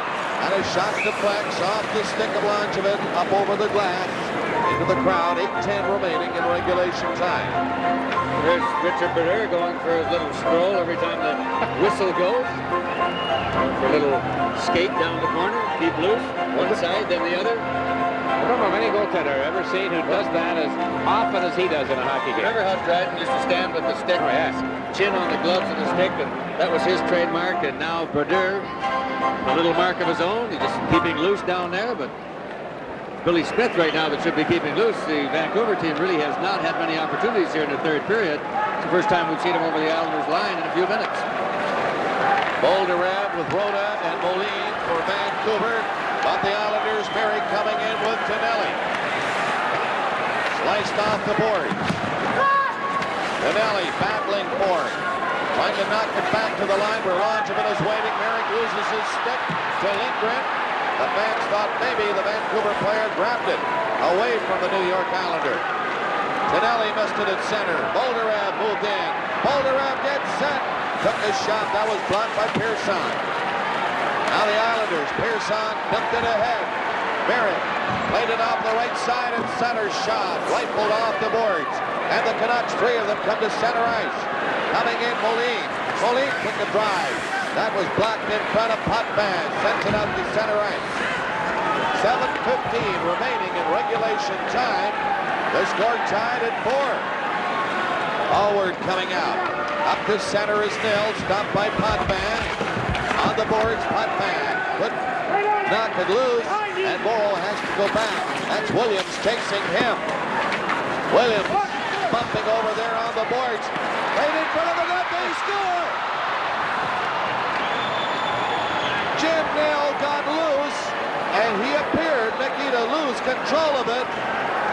And a shot deflects off the stick of Langevin up over the glass into the crowd. 8:10 remaining in regulation time. There's Richard Brodeur going for his little stroll every time the whistle goes. For a little skate down the corner, keep loose, one side, then the other. I don't know of any goaltender I've ever seen who does that as often as he does in a hockey game. Remember how Dryden used to stand with the stick, chin on the gloves of the stick, and that was his trademark, and now Brodeur, a little mark of his own, he's just keeping loose down there, but Billy Smith right now that should be keeping loose. The Vancouver team really has not had many opportunities here in the third period. It's the first time we've seen him over the Islanders line in a few minutes. Bolderev with Rhoda and Moline for Vancouver. But the Islanders, Mary coming in with Tonelli. Sliced off the boards. Tonelli battling for it. Trying to knock it back to the line where Langevin is waiting. Merrick loses his stick to Lindgren. The fans thought maybe the Vancouver player grabbed it away from the New York Islander. Tonelli missed it at center. Bolderev moved in. Bolderev gets set. Took a shot. That was blocked by Pearson. Now the Islanders. Pearson dumped it ahead. Barrett played it off the right side and center shot. Rifled off the boards. And the Canucks, 3 of them come to center ice. Coming in, Moline. Moline took a drive. That was blocked in front of Potvin. Sends it out to center ice. 7:15 remaining in regulation time. The score tied at 4. Allward coming out. Up to center is Nils. Stopped by Potvin. On the boards, Potvin. Good knock it loose. And Morrow has to go back. That's Williams chasing him. Williams bumping over there on the boards. Right in front of the net. They score! Jim Nill got loose. And he appeared, Mickey, to lose control of it.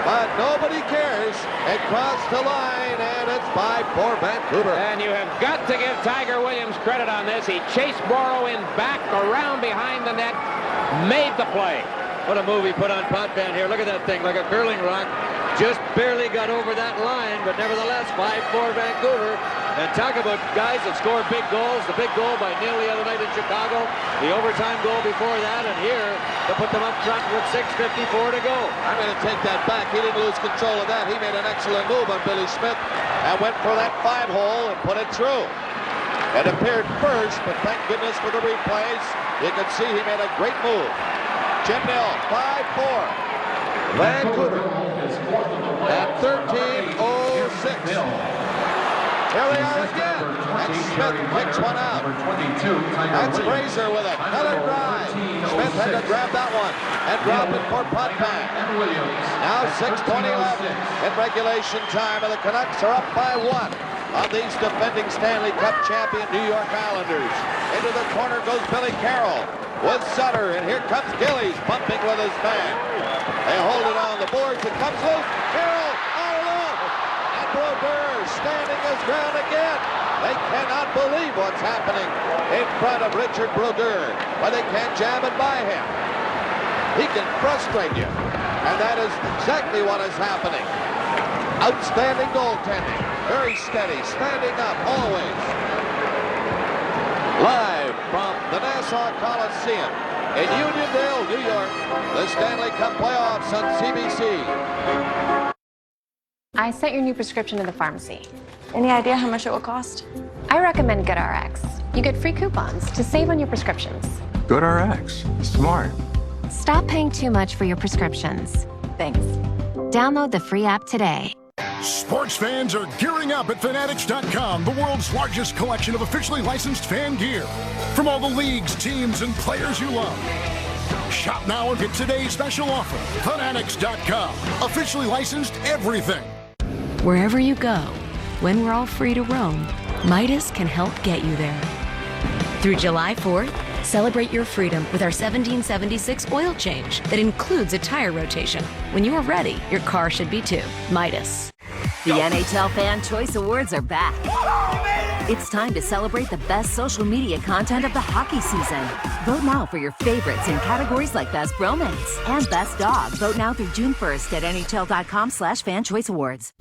But nobody cares. It crossed the line, and it's 5 for Vancouver. And you have got to give Tiger Williams credit on this. He chased Morrow in back, around behind the net, made the play. What a move he put on Potvin here. Look at that thing, like a curling rock. Just barely got over that line, but nevertheless, 5-4 Vancouver. And talk about guys that score big goals. The big goal by Neil the other night in Chicago. The overtime goal before that, and here to put them up front with 6:54 to go. I'm going to take that back. He didn't lose control of that. He made an excellent move on Billy Smith and went for that 5-hole and put it through. It appeared first, but thank goodness for the replays. You can see he made a great move. Jim Nill, 5-4. Vancouver at 13:06. Here they are again. And Smith picks one out. That's Fraser with it. Another drive. Smith had to grab that one and drop it for Potvin. Now 6:20 left in regulation time, and the Canucks are up by 1 on these defending Stanley Cup champion New York Islanders. Into the corner goes Billy Carroll with Sutter, and here comes Gillies bumping with his man. They hold it on the boards. It comes loose. Carroll all alone. And Brodeur standing his ground again. They cannot believe what's happening in front of Richard Brodeur, but they can't jam it by him. He can frustrate you, and that is exactly what is happening. Outstanding goaltending. Very steady, standing up always. Live from the Nassau Coliseum in Uniondale, New York, the Stanley Cup playoffs on CBC. I sent your new prescription to the pharmacy. Any idea how much it will cost? I recommend GoodRx. You get free coupons to save on your prescriptions. GoodRx. Smart. Stop paying too much for your prescriptions. Thanks. Download the free app today. Sports fans are gearing up at Fanatics.com, the world's largest collection of officially licensed fan gear. From all the leagues, teams, and players you love. Shop now and get today's special offer. Fanatics.com. Officially licensed everything. Wherever you go, when we're all free to roam, Midas can help get you there. Through July 4th, celebrate your freedom with our 1776 oil change that includes a tire rotation. When you are ready, your car should be too. Midas. The NHL Fan Choice Awards are back. It's time to celebrate the best social media content of the hockey season. Vote now for your favorites in categories like Best Bromance and Best Dog. Vote now through June 1st at NHL.com/FanChoiceAwards.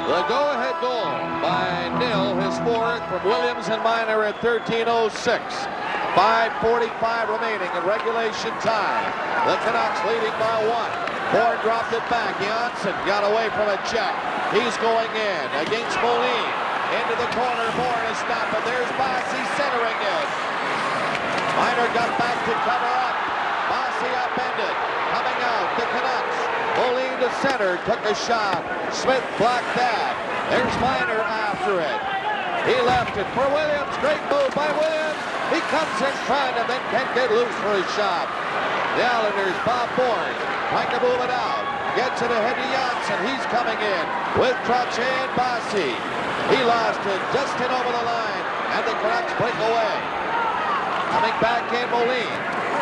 The go-ahead goal by Nill, his 4th from Williams and Minor at 13:06. 5:45 remaining in regulation time. The Canucks leading by 1. Bourne dropped it back. Janssen got away from a check. He's going in against Moline. Into the corner. Bourne is stopped, but there's Bossy centering it. Minor got back to cover up. Bossy upended. Coming out, the Canucks. Moline to center, took a shot. Smith blocked that. There's Minor after it. He left it for Williams. Great move by Williams. He comes in front and then can't get loose for his shot. The Islanders, Bob Bourne, trying to move it out. Gets it ahead to Janssen. He's coming in with Trottier and Bossy. He lost it just in over the line, and the Canucks break away. Coming back in Moline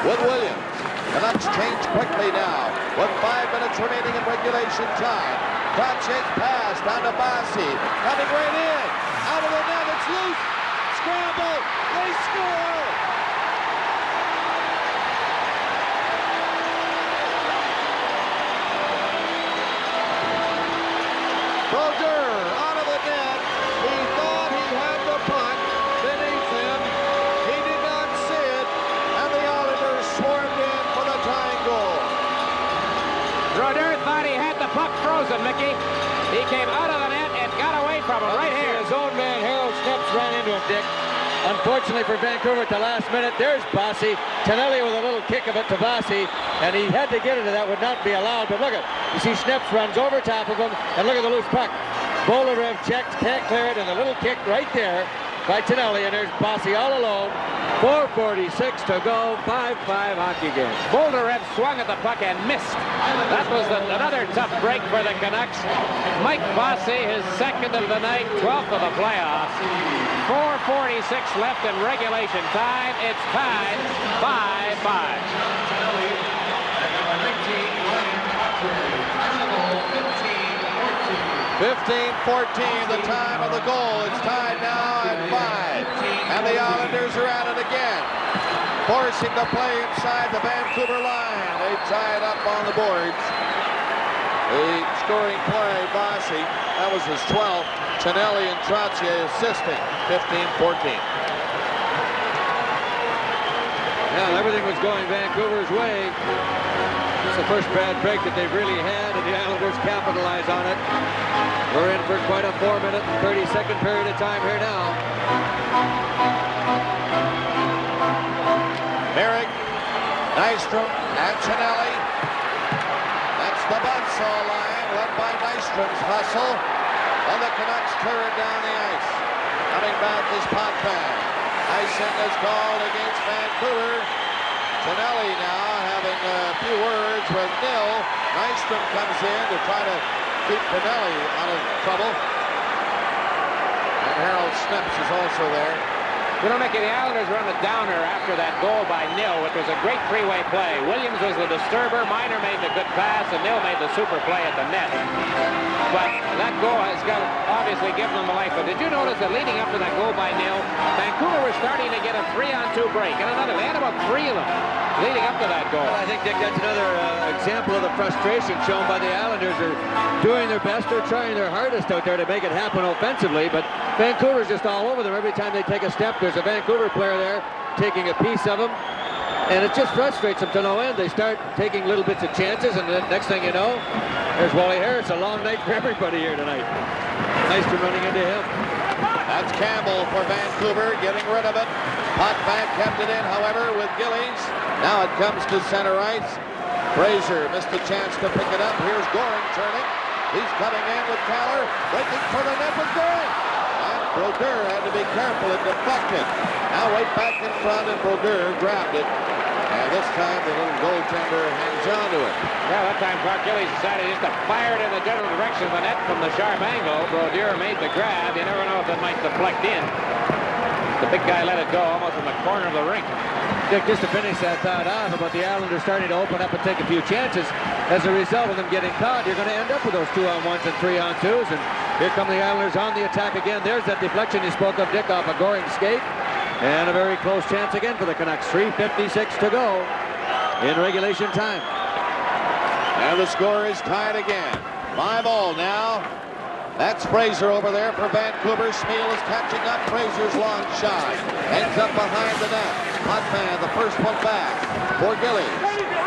with Williams. Canucks change quickly now with 5 minutes remaining in regulation time. Trottier's pass down to Bossy. Coming right in. Out of the net. It's loose. Scramble. They score. Brodeur out of the net. He thought he had the puck beneath him. He did not see it. And the Islanders frozen, Mickey. He came out of the net and got away from him right here. His own man, Harold Sneps, ran into him, Dick. Unfortunately for Vancouver at the last minute, there's Bossy. Tonelli with a little kick of it to Bossy, and he had to get it, and that would not be allowed. But look at, you see Sneps runs over top of him, and look at the loose puck. Bolarev checks, can't clear it, and a little kick right there by Tonelli, and there's Bossy all alone. 4:46 to go, 5-5 hockey game. Bolarev swung at the puck and missed. That was another tough break for the Canucks. Mike Bossy, his second of the night, 12th of the playoffs. 4:46 left in regulation time. It's tied 5-5. 15-14, the time of the goal. It's tied now at 5. And the Islanders are at it again. Forcing the play inside the Vancouver line. They tie it up on the boards. The scoring play, Bossy, that was his 12th. Tonelli and Trottier assisting, 15-14. Yeah, everything was going Vancouver's way. It's the first bad break that they've really had, and the Islanders capitalize on it. We're in for quite a 4-minute and 30-second period of time here now. Merrick, Nystrom, and Tonelli. That's the buzzsaw line, led by Nystrom's hustle. And the Canucks clear it down the ice. Coming back is Potvin. Icing is called against Vancouver. Tonelli now having a few words with Nil. Nystrom comes in to try to keep Tonelli out of trouble. And Harold Sneps is also there. You know, Mickey, the Islanders run a downer after that goal by Nil, which was a great three-way play. Williams was the disturber, Miner made the good pass, and Nil made the super play at the net. But that goal has got obviously given them a life. But did you notice that leading up to that goal by Nil, Vancouver was starting to get a 3-on-2 break, and another. They had about 3 of them leading up to that goal. Well, I think, Dick, that's another example of the frustration shown by the Islanders. They're doing their best, they're trying their hardest out there to make it happen offensively, but Vancouver's just all over them. Every time they take a step, there's a Vancouver player there taking a piece of them, and it just frustrates them to no end. They start taking little bits of chances, and the next thing you know, there's Wally Harris. A long night for everybody here tonight. Nice to running into him. That's Campbell for Vancouver, getting rid of it. Potvin kept it in, however, with Gillies. Now it comes to center ice. Fraser missed the chance to pick it up. Here's Goring turning. He's coming in with Keller, breaking for the net with Goring. And Brodeur had to be careful and deflected. Now right back in front, and Brodeur grabbed it. And this time the little goaltender hangs on to it. Yeah, that time Clark Gillies decided just to fire it in the general direction of the net from the sharp angle. Brodeur made the grab. You never know if it might deflect in. The big guy let it go almost in the corner of the rink. Dick, just to finish that thought off about the Islanders starting to open up and take a few chances, as a result of them getting caught, you're going to end up with those 2-on-1s and 3-on-2s, and here come the Islanders on the attack again. There's that deflection you spoke of, Dick, off a Goring skate, and a very close chance again for the Canucks. 3:56 to go in regulation time. And the score is tied again. 5-all now. That's Fraser over there for Vancouver. Smeal is catching up. Fraser's long shot ends up behind the net. Potvin, the first one back for Gillies.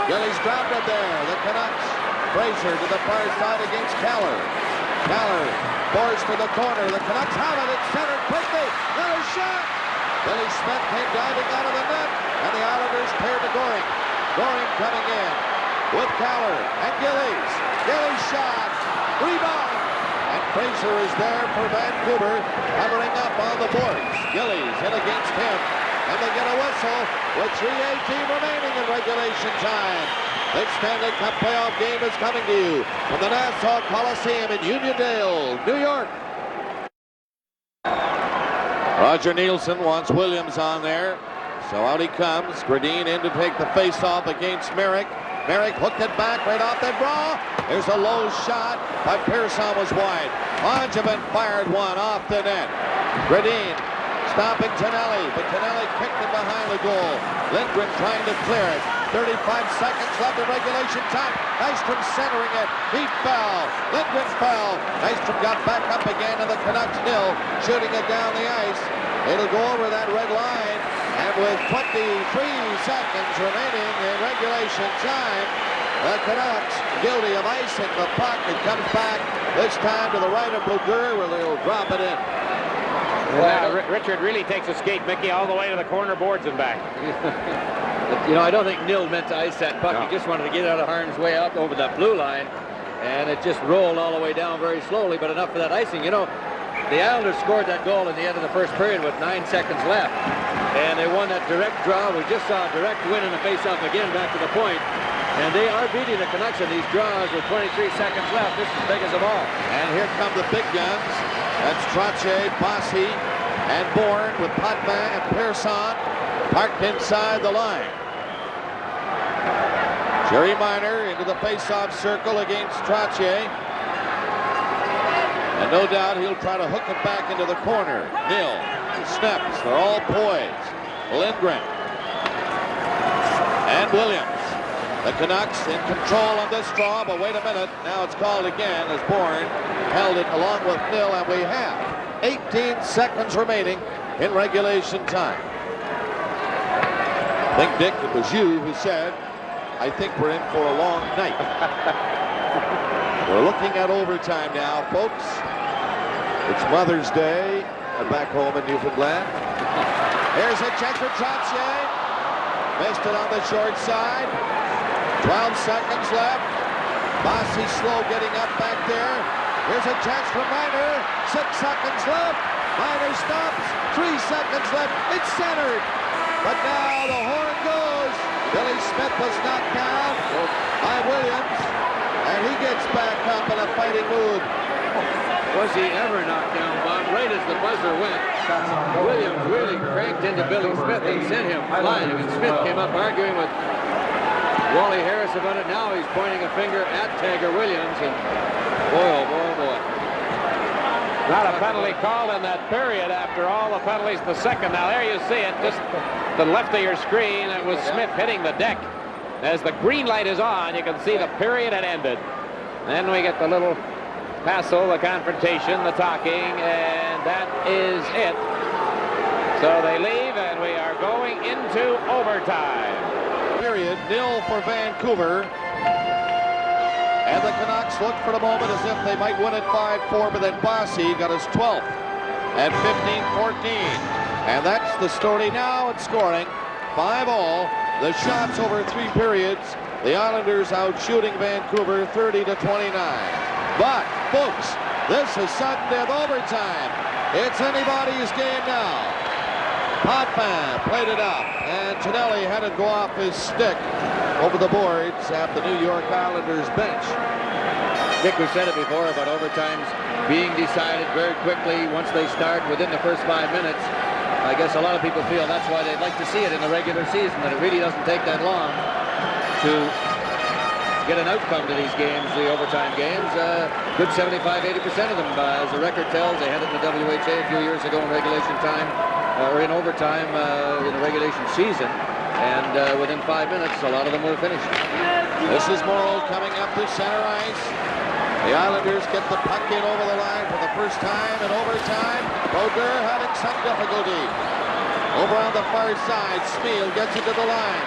Gillies dropped it there. The Canucks. Fraser to the far side against Keller. Keller forced to the corner. The Canucks have it. It's centered quickly. Another shot. Billy Smith came diving out of the net, and the Islanders cleared to Goring. Goring coming in with Keller and Gillies. Gillies shot. Rebound. And Fraser is there for Vancouver, covering up on the boards. Gillies in against him, and they get a whistle with 3:18 remaining in regulation time. The Stanley Cup playoff game is coming to you from the Nassau Coliseum in Uniondale, New York. Roger Nielsen wants Williams on there, so out he comes. Gradin in to take the face-off against Merrick. Merrick hooked it back right off that draw. There's a low shot, but Pearson was wide. Langevin fired one off the net. Gradin stopping Tonelli, but Tonelli kicked it behind the goal. Lindgren trying to clear it. 35 seconds left in regulation time. Nystrom centering it. He fell. Lindgren fell. Nystrom got back up again, and the Canucks nil, shooting it down the ice. It'll go over that red line. And with 23 seconds remaining in regulation time, The Canucks guilty of icing the puck. It comes back this time to the right of Bluger, where they'll drop it in. Well, Richard really takes a skate, Mickey, all the way to the corner boards and back. You know, I don't think Nil meant to ice that puck. No. He just wanted to get out of harm's way up over that blue line, and it just rolled all the way down very slowly, but enough for that icing. You know, the Islanders scored that goal in the end of the first period with 9 seconds left, and they won that direct draw. We just saw a direct win in the faceoff again back to the point, and they are beating the Canucks in these draws with 23 seconds left. This is big as a ball. And here come the big guns. That's Trottier, Bossy, and Bourne with Potvin and Pearson parked inside the line. Jerry Minor into the faceoff circle against Trottier. And no doubt he'll try to hook it back into the corner. Nil, Snaps, they're all poised. Lindgren and Williams. The Canucks in control on this draw, but wait a minute. Now it's called again as Bourne held it along with Nil, and we have 18 seconds remaining in regulation time. I think, Dick, it was you who said, I think we're in for a long night. We're looking at overtime now, folks. It's Mother's Day back home in Newfoundland. Here's a check for Trottier. Missed it on the short side. 12 seconds left. Bossy slow getting up back there. Here's a chance for Minor. 6 seconds left. Minor stops. 3 seconds left. It's centered. But now the horn goes. Billy Smith was knocked down by Williams. And he gets back up in a fighting mood. Was he ever knocked down, Bob? Right as the buzzer went, Williams really cranked into Billy Smith and sent him flying. And Smith came up arguing with Wally Harris about it. Now he's pointing a finger at Tiger Williams. And boy, oh boy, oh boy. Not a penalty called in that period after all the penalties in the second. Now there you see it, just the left of your screen. It was Smith hitting the deck. As the green light is on, you can see the period had ended. Then we get the little hassle, the confrontation, the talking, and that is it. So they leave, and we are going into overtime. Period, nil for Vancouver. And the Canucks look for the moment as if they might win it 5-4, but then Bossy got his 12th at 15-14. And that's the story now in scoring. 5-all. The shots over 3 periods. The Islanders out shooting Vancouver 30-29. But, folks, this is sudden death overtime. It's anybody's game now. Potvin played it up, and Tonelli had it go off his stick over the boards at the New York Islanders bench. Dick, we said it before about overtimes being decided very quickly once they start within the first 5 minutes. I guess a lot of people feel that's why they'd like to see it in the regular season, that it really doesn't take that long to get an outcome to these games, the overtime games. Good 75-80% of them, as the record tells. They had it in the WHA a few years ago in regulation time, or in overtime in the regulation season. And within 5 minutes, a lot of them were finished. This is Morrow coming up to center ice. The Islanders get the puck in over the line for the first time in overtime. Brodeur having some difficulty. Over on the far side, Smeal gets it to the line.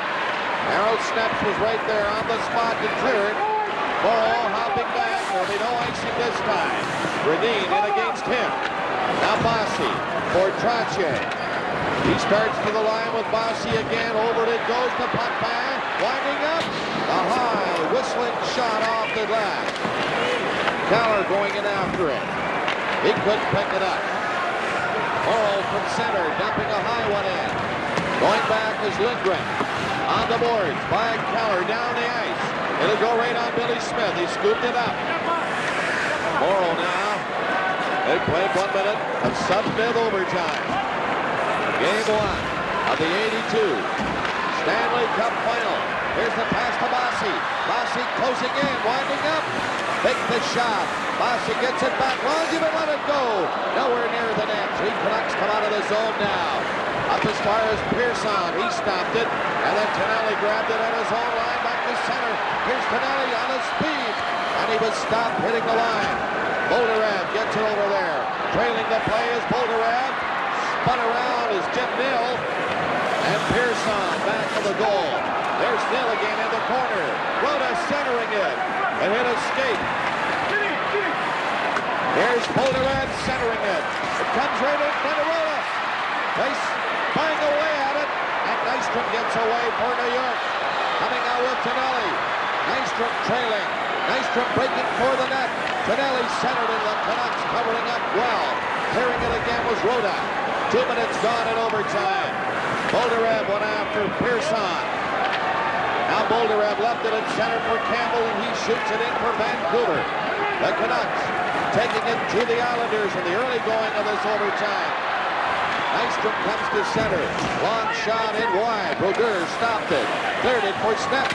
Harold Snaps was right there on the spot to clear it. Morrow hopping back. There'll be no icing this time. Bredin in against him. Now Bossy for Trottier. He starts to the line with Bossy again. Over it goes to Potvin. Winding up. A high whistling shot off the glass. Keller going in after it. He couldn't pick it up. Morrow from center, dumping a high one in. Going back is Lindgren. On the boards by Keller down the ice. It'll go right on Billy Smith. He scooped it up. Morrow now. They played 1 minute of sudden death overtime. Game 1 of the 82 Stanley Cup final. Here's the pass to Bossy. Bossy closing in, winding up. Take the shot. Bossy gets it back. Long even let it go. Nowhere near the net. 3 Canucks come out of the zone now. Up as far as Pearson. He stopped it. And then Tonelli grabbed it at his own line back to center. Here's Tonelli on his speed. And he was stopped hitting the line. Bolderev gets it over there. Trailing the play is Bolderev. Spun around is Jim Nill. And Pearson back to the goal. There's Neal again in the corner. Rhoda centering it. And hit a skate. Here's Bolderad centering it. It comes right in front of Rhoda. They bang away at it. And Nystrom gets away for New York. Coming out with Tonelli. Nystrom trailing. Nystrom breaking for the net. Tonelli centered it. The Canucks covering up well. Clearing it again was Rhoda. 2 minutes gone in overtime. Bolderad went after Pearson. Now Bolderad left it at center for Campbell, and he shoots it in for Vancouver. The Canucks taking it to the Islanders in the early going of this overtime. Nystrom comes to center. Long shot in wide. Brodeur stopped it. Cleared it for Smith.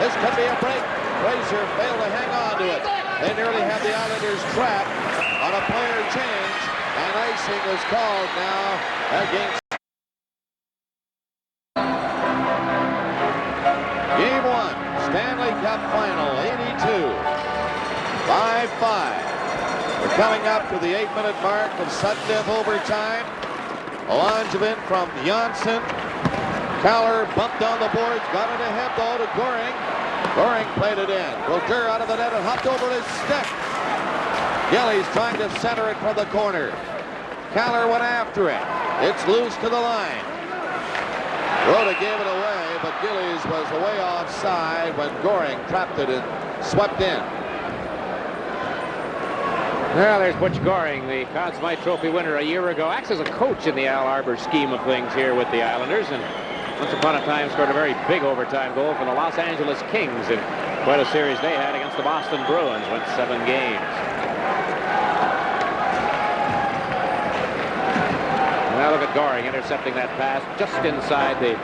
This could be a break. Fraser failed to hang on to it. They nearly had the Islanders trapped on a player change, and icing is called now against Game 1, Stanley Cup Final, 82. 5-5. We're coming up to the 8-minute mark of sudden death overtime. A Langevin from Janssen. Caller bumped on the boards, got it ahead though to Goring. Goring played it in. Brodeur out of the net and hopped over his stick. Gillies trying to center it from the corner. Caller went after it. It's loose to the line. Rhoda gave it away, but Gillies was away offside when Goring trapped it and swept in. Well, there's Butch Goring, the Conn Smythe Trophy winner a year ago. Acts as a coach in the Al Arbor scheme of things here with the Islanders, and once upon a time scored a very big overtime goal for the Los Angeles Kings in quite a series they had against the Boston Bruins. Went 7 games. Now look at Goring intercepting that pass just inside the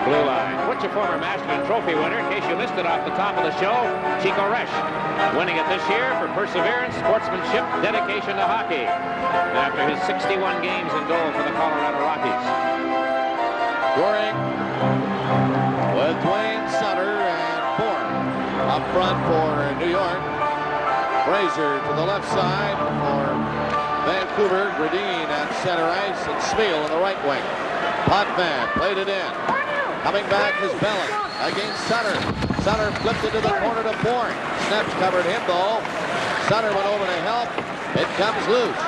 blue line. Butch, a former Masterton Trophy winner, in case you missed it off the top of the show. Chico Resch winning it this year for perseverance, sportsmanship, dedication to hockey after his 61 games in goal for the Colorado Rockies. Goring with Dwayne Sutter and Bourne up front for New York. Fraser to the left side for Vancouver. Gradine at center ice and Smeal in the right wing. Potvin played it in. Coming back is Bellin against Sutter. Sutter flipped it to the corner to Bourne. Snaps covered him though. Sutter went over to help. It comes loose.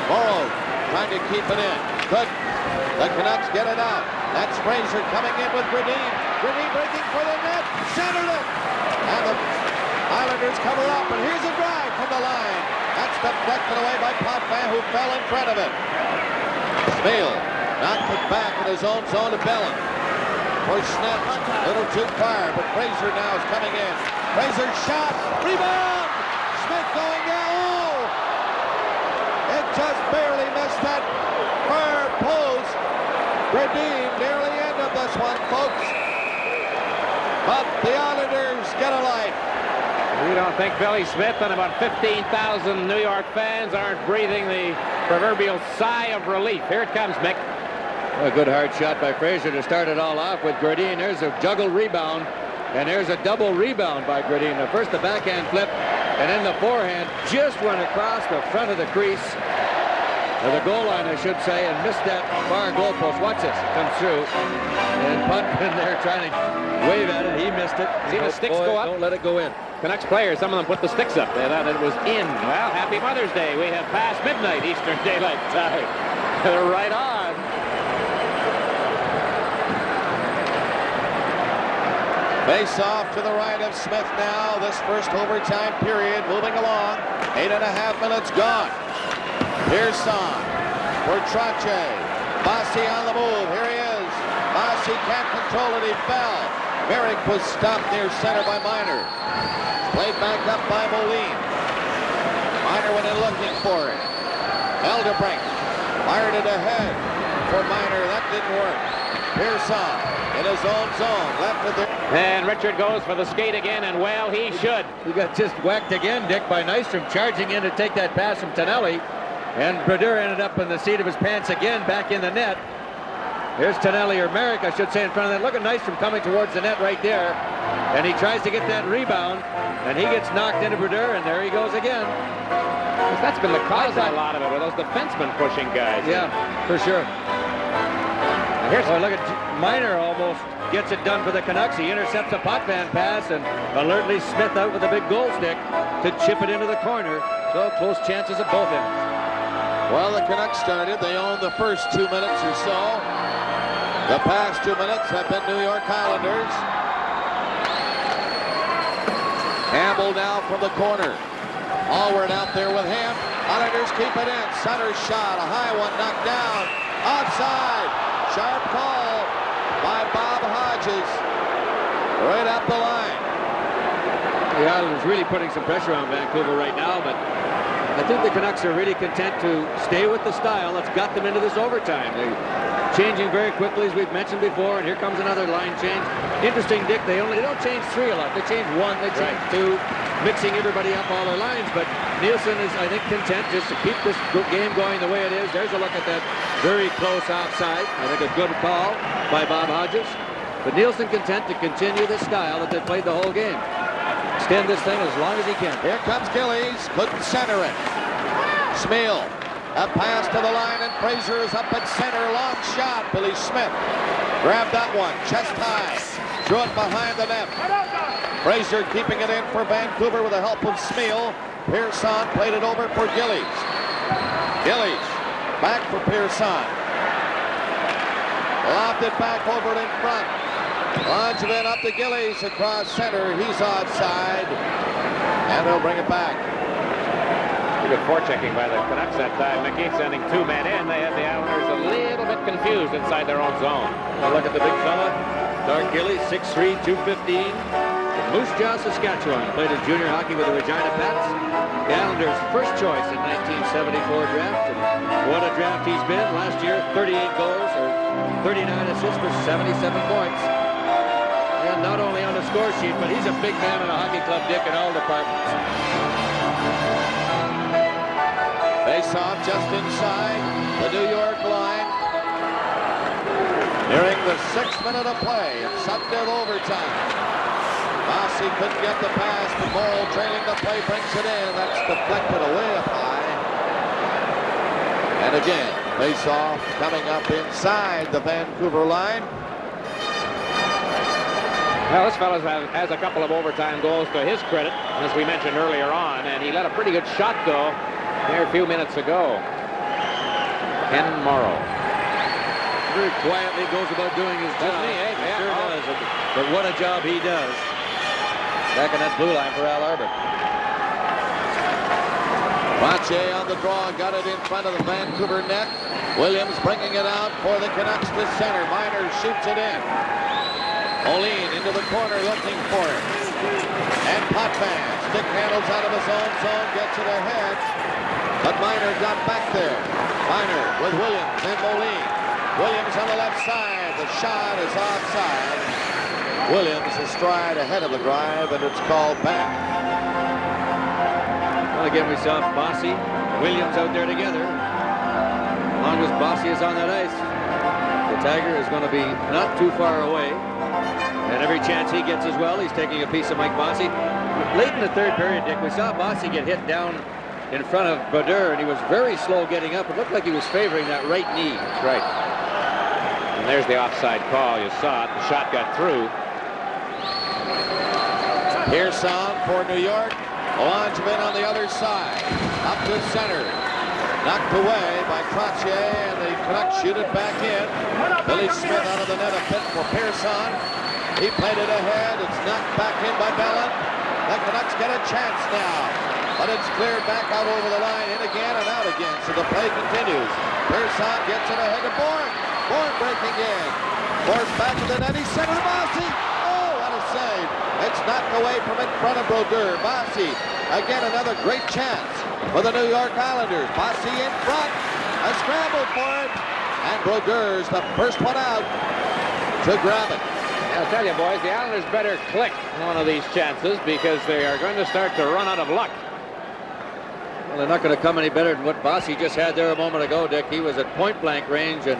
Morrow trying to keep it in. Good. The Canucks get it out. That's Fraser coming in with Gradine. Gradine breaking for the net. Centered it. And the Islanders cover up. And here's a drive from the line. That's deflected away by Potvin, who fell in front of it. Smeal knocked it back in his own zone to Bellin. For snaps, a little too far, but Fraser now is coming in. Fraser shot, rebound! Smith going down. Oh! It just barely missed that far post. Gradine nearly ended this one, folks. But the Islanders get a life. You don't think Billy Smith and about 15,000 New York fans aren't breathing the proverbial sigh of relief? Here it comes, Mick. A good hard shot by Fraser to start it all off with Gradine. There's a juggle rebound, and there's a double rebound by Gradine. First the backhand flip, and then the forehand just went across the front of the crease, or the goal line, I should say, and missed that far goalpost. Watch this, comes through, and Potvin there trying to wave at it. He missed it. See the sticks go up? Don't let it go in. Canucks players, some of them put the sticks up. They thought it was in. Well, happy Mother's Day. We have passed midnight Eastern Daylight Time. They're right on. Face off to the right of Smith now. This first overtime period moving along. 8.5 minutes gone. Pearson for Trache. Bossy on the move. Here he is. Bossy can't control it. He fell. Merrick was stopped near center by Miner. Played back up by Moline. Miner went in looking for it. Eldebrink fired it ahead for Miner. That didn't work. Pearson in his own zone. Left of the... And Richard goes for the skate again, and well, he should. He got just whacked again, Dick, by Nystrom charging in to take that pass from Tonelli. And Brodeur ended up in the seat of his pants again, back in the net. Here's Tonelli, or Merrick, I should say, in front of that. Look at Nystrom coming towards the net right there. And he tries to get that rebound, and he gets knocked into Brodeur, and there he goes again. That's been the cause of a lot of it, with those defensemen pushing guys. Yeah, for sure. Boy, look at Miner almost gets it done for the Canucks. He intercepts a pot-fan pass, and alertly Smith out with a big goal stick to chip it into the corner. So close chances at both ends. Well, the Canucks started. They owned the first 2 minutes or so. The past 2 minutes have been New York Islanders. Campbell now from the corner. Allward out there with him. Islanders keep it in. Center shot. A high one knocked down. Offside. Sharp call by Bob Hodges. Right up the line. The Islanders really putting some pressure on Vancouver right now, but I think the Canucks are really content to stay with the style that's got them into this overtime. They're changing very quickly, as we've mentioned before, and here comes another line change. Interesting, Dick, they don't change 3 a lot. They change 1, they change 2, mixing everybody up all their lines, but Nielsen is, I think, content just to keep this game going the way it is. There's a look at that very close offside. I think a good call by Bob Hodges. But Nielsen content to continue the style that they played the whole game. Extend this thing as long as he can. Here comes Gillies. Couldn't center it. Smeal. A pass to the line, and Fraser is up at center. Long shot. Billy Smith grabbed that one. Chest high. Threw it behind the net. Fraser keeping it in for Vancouver with the help of Smeal. Pearson played it over for Gillies. Gillies back for Pearson. Lobbed it back over it in front. Langevin up to Gillies across center. He's offside. And they'll bring it back. Good forechecking by the Canucks that time, Mickey, sending 2 men in. They had the Islanders a little bit confused inside their own zone. Well, look at the big fella. Dark Gillies, 6'3", 215. From Moose Jaw, Saskatchewan. Played his junior hockey with the Regina Pats. The Islanders' first choice in 1974 draft. And what a draft he's been. Last year, 38 goals or 39 assists for 77 points. And not only on the score sheet, but he's a big man in a hockey club, Dick, in all departments. Face-off just inside the New York line. Nearing the 6th minute of play. It's sudden overtime. Bossy couldn't get the pass. The Morrill trailing the play brings it in. That's deflected away up high. And again, face-off coming up inside the Vancouver line. Well, this fellow has a couple of overtime goals to his credit, as we mentioned earlier on, and he let a pretty good shot go there a few minutes ago. Ken Morrill. Very quietly goes about doing his job. He sure does. But what a job he does. Back in that blue line for Al Arbor. Vache on the draw, got it in front of the Vancouver net. Williams bringing it out for the Canucks to center. Miner shoots it in. Moline into the corner looking for it. And Potvin, stick handles out of his own zone, gets it ahead. But Miner got back there. Miner with Williams and Moline. Williams on the left side. The shot is offside. Williams astride ahead of the drive, and it's called back. Well, again, we saw Bossy, Williams out there together. As long as Bossy is on that ice, the Tiger is going to be not too far away. And every chance he gets as well, he's taking a piece of Mike Bossy. Late in the third period, Dick, we saw Bossy get hit down in front of Brodeur, and he was very slow getting up. It looked like he was favoring that right knee. That's right. And there's the offside call. You saw it. The shot got through. Pearson for New York. Langevin on the other side. Up to center. Knocked away by Trottier, and the Canucks shoot it back in. Billy Smith out of the net, a pit for Pearson. He played it ahead. It's knocked back in by Bellin. The Canucks get a chance now. But it's cleared back out over the line, in again and out again. So the play continues. Pearson gets it ahead to Bourne. Bourne breaking in. Bourne back to the net. He centered to Bossy. Oh, what a save. It's knocked away from in front of Brodeur. Bossy, again, another great chance for the New York Islanders. Bossy in front. A scramble for it. And Brodeur's the first one out to grab it. I'll tell you, boys, the Islanders better click one of these chances because they are going to start to run out of luck. Well, they're not going to come any better than what Bossy just had there a moment ago, Dick. He was at point-blank range and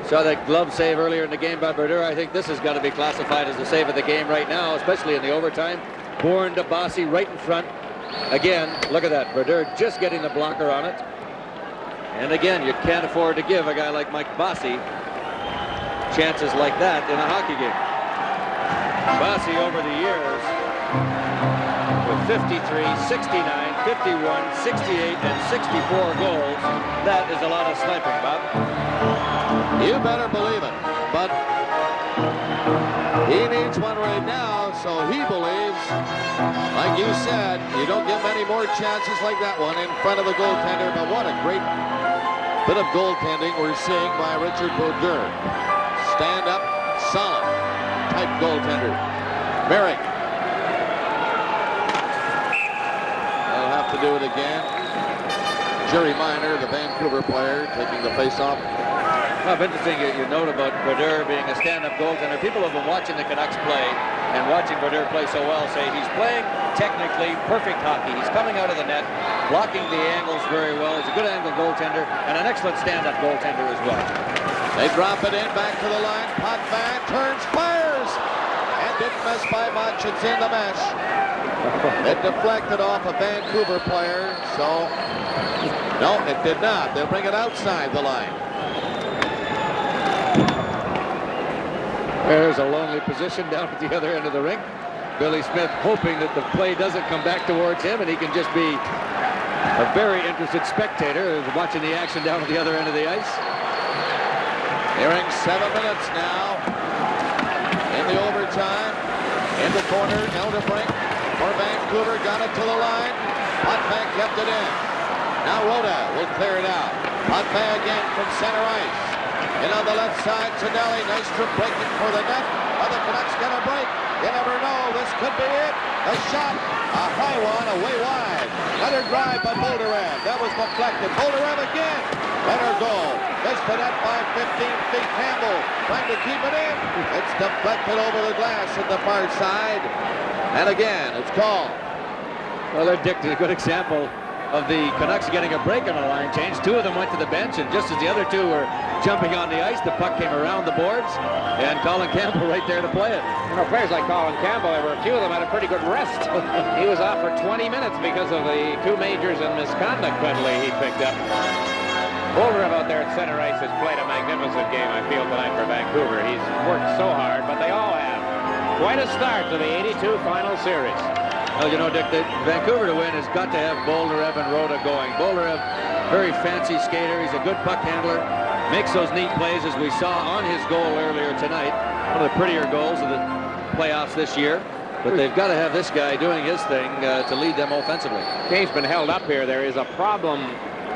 saw that glove save earlier in the game by Brodeur. I think this has got to be classified as the save of the game right now, especially in the overtime. Bourne to Bossy right in front. Again, look at that. Brodeur just getting the blocker on it. And again, you can't afford to give a guy like Mike Bossy chances like that in a hockey game. Bossy over the years with 53, 69, 51, 68, and 64 goals. That is a lot of sniping, Bob. You better believe it. But he needs one right now, so he believes, like you said, you don't get many more chances like that one in front of the goaltender. But what a great bit of goaltending we're seeing by Richard Brodeur. Stand up, solid type goaltender. Merrick. They'll have to do it again. Jerry Minor, the Vancouver player, taking the face-off. Well, interesting you note about Brodeur being a stand-up goaltender. People have been watching the Canucks play and watching Brodeur play so well say he's playing technically perfect hockey. He's coming out of the net, blocking the angles very well. He's a good angle goaltender and an excellent stand-up goaltender as well. They drop it in, back to the line. Potvin turns, fires, and didn't miss by much. It's in the mesh. It deflected off a Vancouver player, so no, it did not. They'll bring it outside the line. There's a lonely position down at the other end of the rink. Billy Smith hoping that the play doesn't come back towards him and he can just be a very interested spectator watching the action down at the other end of the ice. Nearing 7 minutes now in the overtime. In the corner, Elderbrink for Vancouver, got it to the line. Potvin kept it in. Now Rhoda will clear it out. Potvin again from center ice. In on the left side, Tonelli, Nystrom breaking for the net. Are the Canucks gonna break? You never know, this could be it. A shot, a high one, away wide. Another drive by Bolderev. That was deflected. Bolderev again. Let her go. Missed the net by 15 feet. Campbell trying to keep it in. It's deflected over the glass at the far side. And again, it's called. Well, they're Dick, a good example of the Canucks getting a break on a line change. Two of them went to the bench, and just as the other two were jumping on the ice, the puck came around the boards, and Colin Campbell right there to play it. You know, players like Colin Campbell, there were a few of them had a pretty good rest. He was out for 20 minutes because of the 2 majors and misconduct penalty he picked up. Bolderev out there at center ice has played a magnificent game, I feel, tonight for Vancouver. He's worked so hard, but they all have. Quite a start to the 82 final series. Well, you know, Dick, Vancouver to win has got to have Bolderev and Rhoda going. Bolderev, very fancy skater. He's a good puck handler. Makes those neat plays as we saw on his goal earlier tonight. One of the prettier goals of the playoffs this year. But they've got to have this guy doing his thing to lead them offensively. Game's been held up here. There is a problem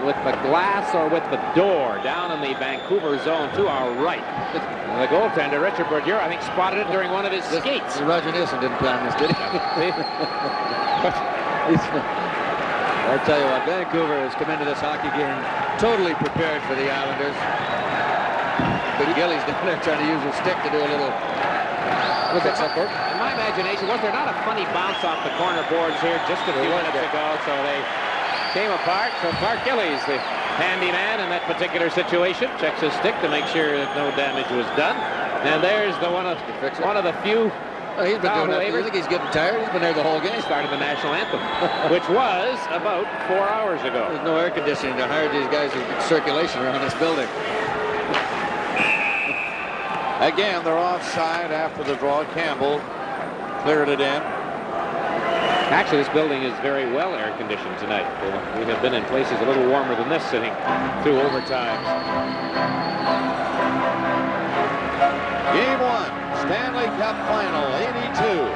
with the glass or with the door down in the Vancouver zone to our right. The goaltender, Richard Brodeur, I think spotted it during one of his skates. Roger Nielsen didn't plan this, did he? I'll tell you what, Vancouver has come into this hockey game totally prepared for the Islanders. But Gilly's down there trying to use his stick to do a little fix-up work. In my imagination, was there not a funny bounce off the corner boards here just a few minutes ago? So they came apart. So Clark Gillies, the handyman in that particular situation, checks his stick to make sure that no damage was done. And there's the one of the few. Well, he's been doing that. I think he's getting tired. He's been there the whole game. He started the national anthem, which was about 4 hours ago. There's no air conditioning to hire these guys with circulation around this building. Again, they're offside after the draw. Campbell cleared it in. Actually, this building is very well air conditioned tonight. We have been in places a little warmer than this sitting through overtime. Game 1, Stanley Cup Final, 82.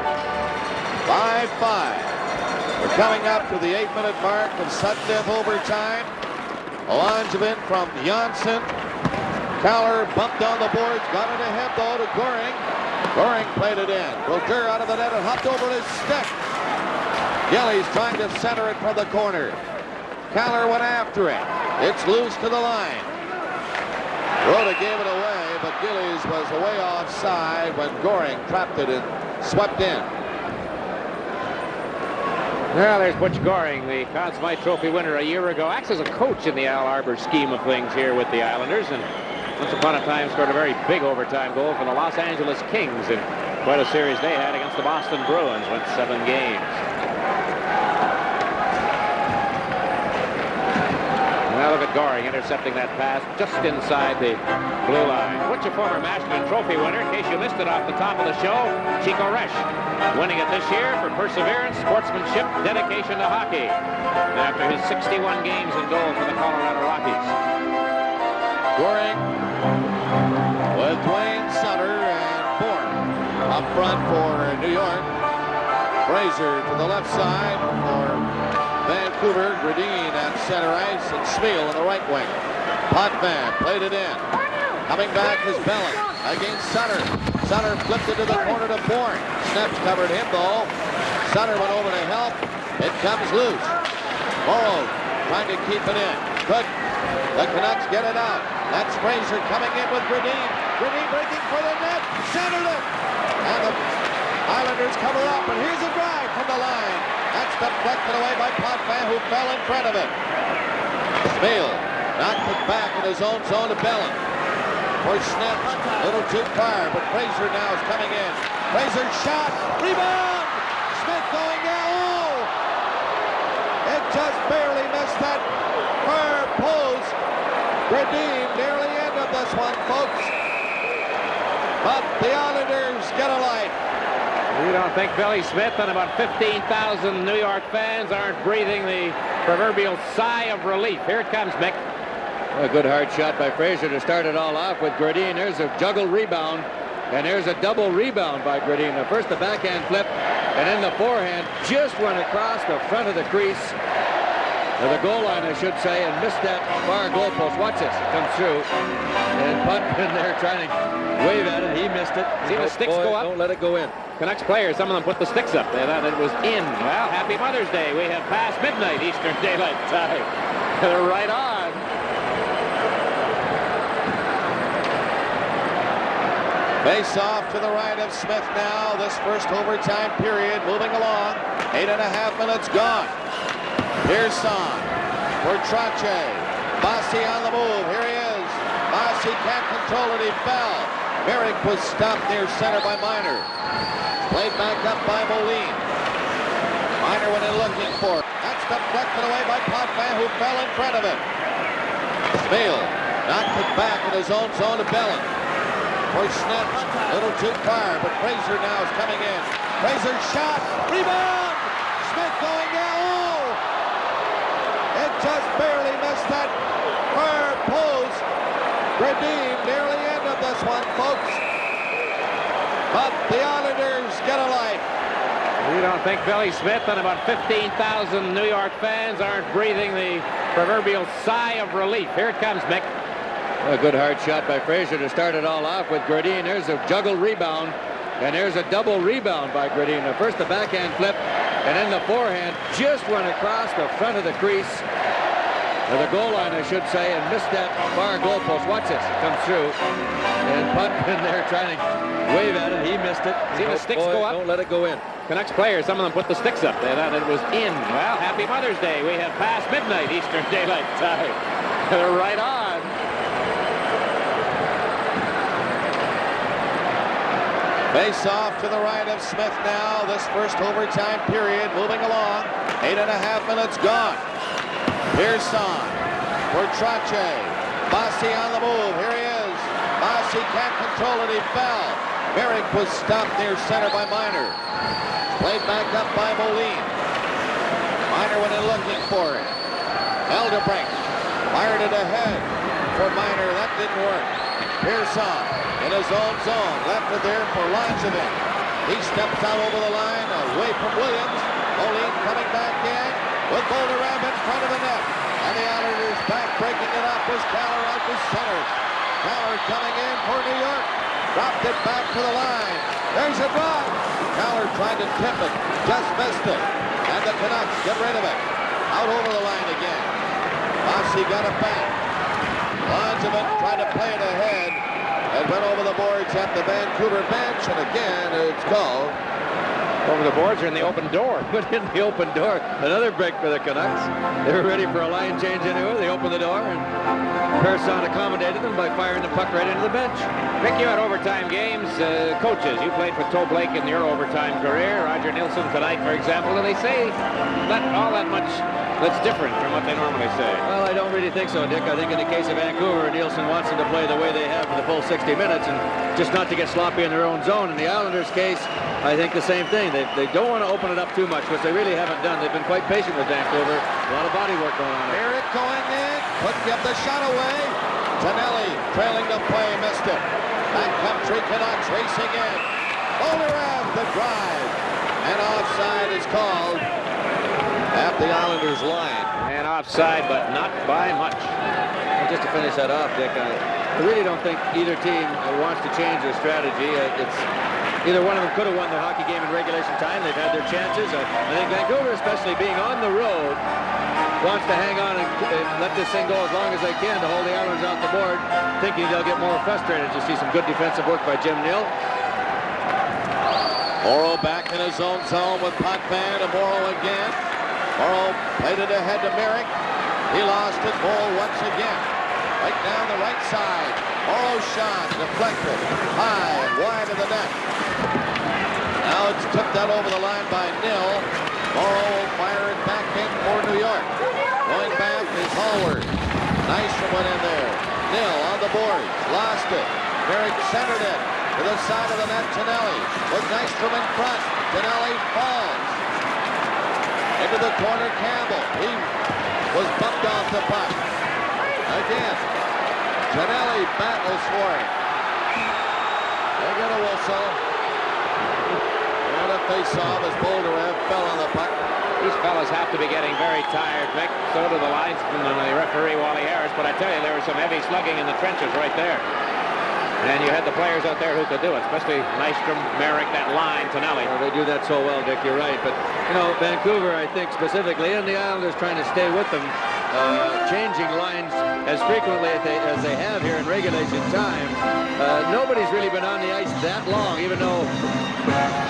5-5. We're coming up to the 8-minute mark of sudden death overtime. Langevin from Janssen. Caller bumped on the boards, got it ahead though to Goring. Goring played it in. Brodeur out of the net and hopped over his stick. Gillies trying to center it from the corner. Caller went after it. It's loose to the line. Rhoda gave it away, but Gillies was away offside when Goring trapped it and swept in. Well, there's Butch Goring, the Conn Smythe Trophy winner a year ago. Acts as a coach in the Al Arbor scheme of things here with the Islanders, and once upon a time scored a very big overtime goal for the Los Angeles Kings in quite a series they had against the Boston Bruins, went 7 games. Now look at Goring intercepting that pass just inside the blue line. Which a former Masterton Trophy winner, in case you missed it off the top of the show, Chico Resch, winning it this year for perseverance, sportsmanship, dedication to hockey, after his 61 games in goal for the Colorado Rockies. Goring with Dwayne Sutter and Bourne up front for New York. Fraser to the left side for Vancouver. Gradine at center ice and Smeal in the right wing. Potvin played it in. Coming back is Bellin against Sutter. Sutter flipped it to the corner to Bourne. Snaps covered him though. Sutter went over to help. It comes loose. Morrow trying to keep it in. Good. The Canucks get it out. That's Fraser coming in with Gradine. Gradine breaking for the net. Centered it. And the Islanders cover up, and here's a drive from the line. That's deflected away by Potvin, who fell in front of it. Smeal knocked it back in his own zone to Bellin. For Snips, a little too far, but Fraser now is coming in. Fraser shot, rebound! Smith going down. Oh! It just barely missed that far post. Gradine nearly ended this one, folks. But the Islanders get a light. You don't think Billy Smith and about 15,000 New York fans aren't breathing the proverbial sigh of relief? Here it comes, Mick. A good hard shot by Fraser to start it all off with Gradine. There's a juggle rebound, and there's a double rebound by Gradine. First the backhand flip, and then the forehand just went across the front of the crease, or the goal line, I should say, and missed that far goalpost. Watch this, it comes through, and Potvin there trying to wave at it. He missed it. See the sticks go up? Don't let it go in. Canucks players, some of them put the sticks up. They thought it was in. Well, happy Mother's Day. We have passed midnight Eastern Daylight Time. They're right on. Face off to the right of Smith now. This first overtime period moving along. 8.5 minutes gone. Pearson for Trache. Bossy on the move. Here he is. Bossy can't control it. He fell. Merrick was stopped near center by Miner. Played back up by Moline. Miner went in looking for it. That's deflected away by Potvin, who fell in front of it. Smeal knocked it back in his own zone to Bellin. For Snips, a little too far, but Fraser now is coming in. Fraser shot, rebound! Smith going down. Oh! It just barely missed that far post. Gradine nearly ended this one, folks. But the Islanders get a light. You don't think Billy Smith and about 15,000 New York fans aren't breathing the proverbial sigh of relief? Here it comes, Mick. A good hard shot by Fraser to start it all off with Gradine. There's a juggle rebound, and there's a double rebound by Gradine. First the backhand flip, and then the forehand just went across the front of the crease, or the goal line, I should say, and missed that far goalpost. Watch this, it comes through, and Potvin there trying to wave at it. He missed it. See the sticks go up? Don't let it go in. Canucks players, some of them put the sticks up. They thought it was in. Well, happy Mother's Day. We have passed midnight Eastern Daylight Time. They're right on. Face off to the right of Smith now. This first overtime period moving along. 8.5 minutes gone. Pearson for Trache. Bossy on the move. Here he is. Bossy can't control it. He fell. Merrick was stopped near center by Miner. Played back up by Moline. Miner went in looking for it. Eldebrink fired it ahead for Miner. That didn't work. Pearson in his own zone. Left it there for Langevin. He steps out over the line away from Williams. Moline coming back in with Bolderam in front of the net. And the Islanders back breaking it up was Caller out to center. Caller coming in for New York. Dropped it back to the line. There's a drop. Caller tried to tip it. Just missed it. And the Canucks get rid of it. Out over the line again. Bossy got it back. Langevin tried to play it ahead. And went over the boards at the Vancouver bench. And again, it's called. Over the boards or in the open door? Put in the open door. Another break for the Canucks. They were ready for a line change anyway. They opened the door, and Pearson accommodated them by firing the puck right into the bench. Rick, you had overtime games. Coaches, you played for Toe Blake in your overtime career. Roger Nilsson tonight, for example. And they say not all that much that's different from what they normally say? Well, I don't really think so, Dick. I think in the case of Vancouver, Nielsen wants them to play the way they have for the full 60 minutes and just not to get sloppy in their own zone. In the Islanders' case, I think the same thing. They don't want to open it up too much, which they really haven't done. They've been quite patient with Vancouver. A lot of body work going on. Merrick going in. Couldn't get the shot away. Tonelli trailing the play, missed it. Backcountry Canucks racing in. Boldurev the drive. And offside is called at the Islanders line. And offside, but not by much. And just to finish that off, Dick, I really don't think either team wants to change their strategy. It's either one of them could have won the hockey game in regulation time. They've had their chances. I think Vancouver, especially being on the road, wants to hang on and let this thing go as long as they can to hold the Islanders off the board, thinking they'll get more frustrated. You see some good defensive work by Jim Nill. Morrow back in his own zone with Potvin to Morrow again. Morrow played it ahead to Merrick. He lost it. Morrow once again. Right down the right side. Morrow shot deflected. High and wide of the net. Now it's tipped out over the line by Nill. Morrow will fire it back in for New York. Going back is Hallward. Nystrom went in there. Nill on the boards. Lost it. Merrick centered it. To the side of the net, Tonelli with Nystrom in front. Tonelli falls. Into the corner, Campbell. He was bumped off the puck. Again, Tonelli battles for it. They get a whistle. And a face-off as Boldurev fell on the puck. These fellas have to be getting very tired, Mick. So do the linesman and the referee, Wally Harris. But I tell you, there was some heavy slugging in the trenches right there. And you had the players out there who could do it, especially Nystrom, Merrick, that line, Tonelli. Well, they do that so well, Dick, you're right. But, you know, Vancouver, I think, specifically, and the Islanders trying to stay with them, changing lines as frequently as they have here in regulation time. Nobody's really been on the ice that long, even though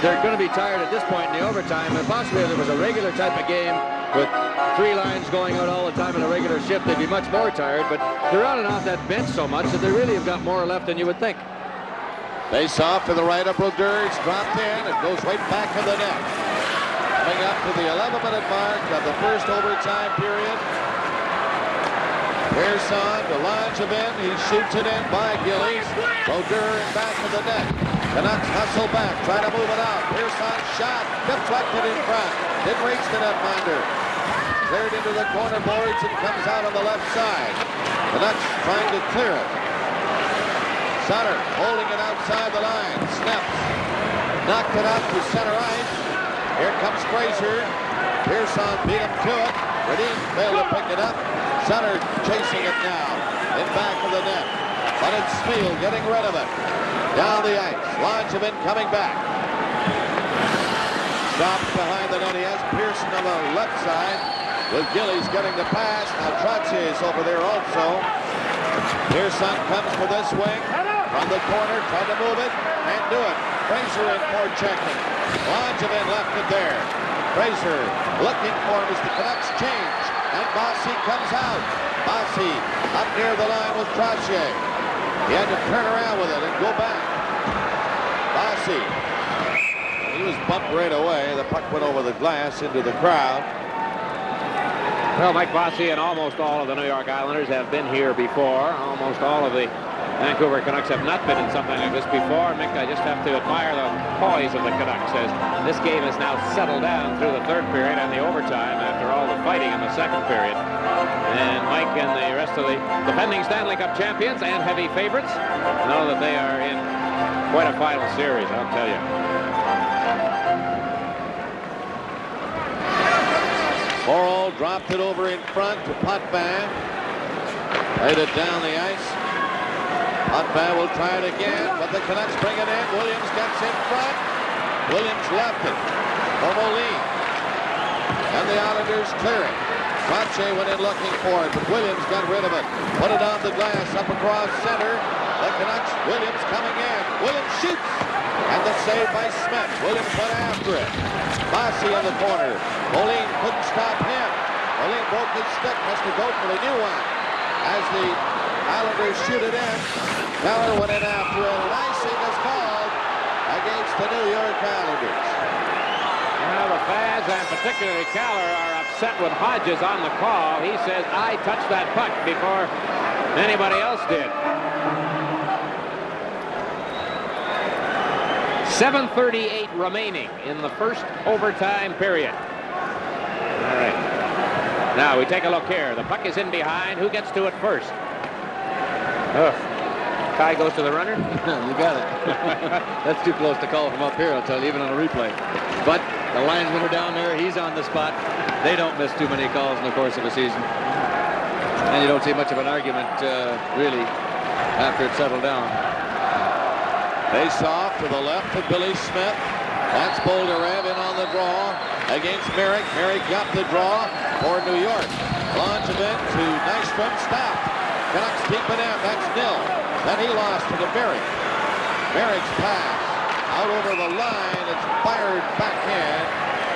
they're going to be tired at this point in the overtime. And possibly if there was a regular type of game with three lines going out all the time in a regular shift, they'd be much more tired. But they're on and off that bench so much that they really have got more left than you would think. Face off to the right of Brodeur. It's dropped in. It goes right back to the net. Coming up to the 11-minute mark of the first overtime period. Pearson to Langevin. He shoots it in by Gillies. Brodeur in back of the net. Canucks hustle back, try to move it out. Pearson shot, deflected in front. Didn't reach the netminder. Cleared into the corner boards and comes out on the left side. Canucks trying to clear it. Sutter holding it outside the line. Snaps. Knocked it out to center ice. Here comes Fraser. Pearson beat him to it. Redin failed to pick it up. Sutter chasing it now. In back of the net. But it's Spiel getting rid of it. Down the ice. Langevin coming back. Stopped behind the net. He has Pearson on the left side. With Gillies getting the pass. Now Trottier is over there also. Pearson comes for this wing. From the corner. Tried to move it. Can't do it. Fraser in for checking. Langevin left it there. Fraser looking for him as the Canucks change. And Bossy comes out. Bossy up near the line with Trottier. He had to turn around with it and go back. Bossy. He was bumped right away. The puck went over the glass into the crowd. Well, Mike Bossy and almost all of the New York Islanders have been here before. Almost all of the Vancouver Canucks have not been in something like this before. Mick, I just have to admire the poise of the Canucks as this game has now settled down through the third period and the overtime after all the fighting in the second period. And Mike and the rest of the defending Stanley Cup champions and heavy favorites know that they are in quite a final series, I'll tell you. Morrow dropped it over in front to Potvin. Laid it down the ice. Potvin will try it again, but the Canucks bring it in. Williams gets in front. Williams left it for Moline. And the Islanders clear it. Trottier went in looking for it, but Williams got rid of it. Put it on the glass up across center. The Canucks, Williams coming in. Williams shoots. And the save by Smith. Williams went after it. Bossy in the corner. Moline couldn't stop him. Moline broke his stick. Has to go for the new one. As the Islanders shoot it in, Keller went in after it. And icing is called against the New York Islanders. Well, the fans, and particularly Keller, are upset upset with Hodges on the call. He says, I touched that puck before anybody else did. 7:38 remaining in the first overtime period. All right. Now we take a look here. The puck is in behind. Who gets to it first? Kai goes to the runner. You got it. That's too close to call from up here, I'll tell you, even on a replay. But the linesmen are down there. He's on the spot. They don't miss too many calls in the course of a season. And you don't see much of an argument, really, after it's settled down. Face off to the left of Billy Smith. That's Bolderev in on the draw against Merrick. Merrick got the draw for New York. Langevin to Nystrom. Stopped. Canucks keep it in. That's nil. Then he lost to the Merrick. Merrick's pass out over the line. It's fired back in,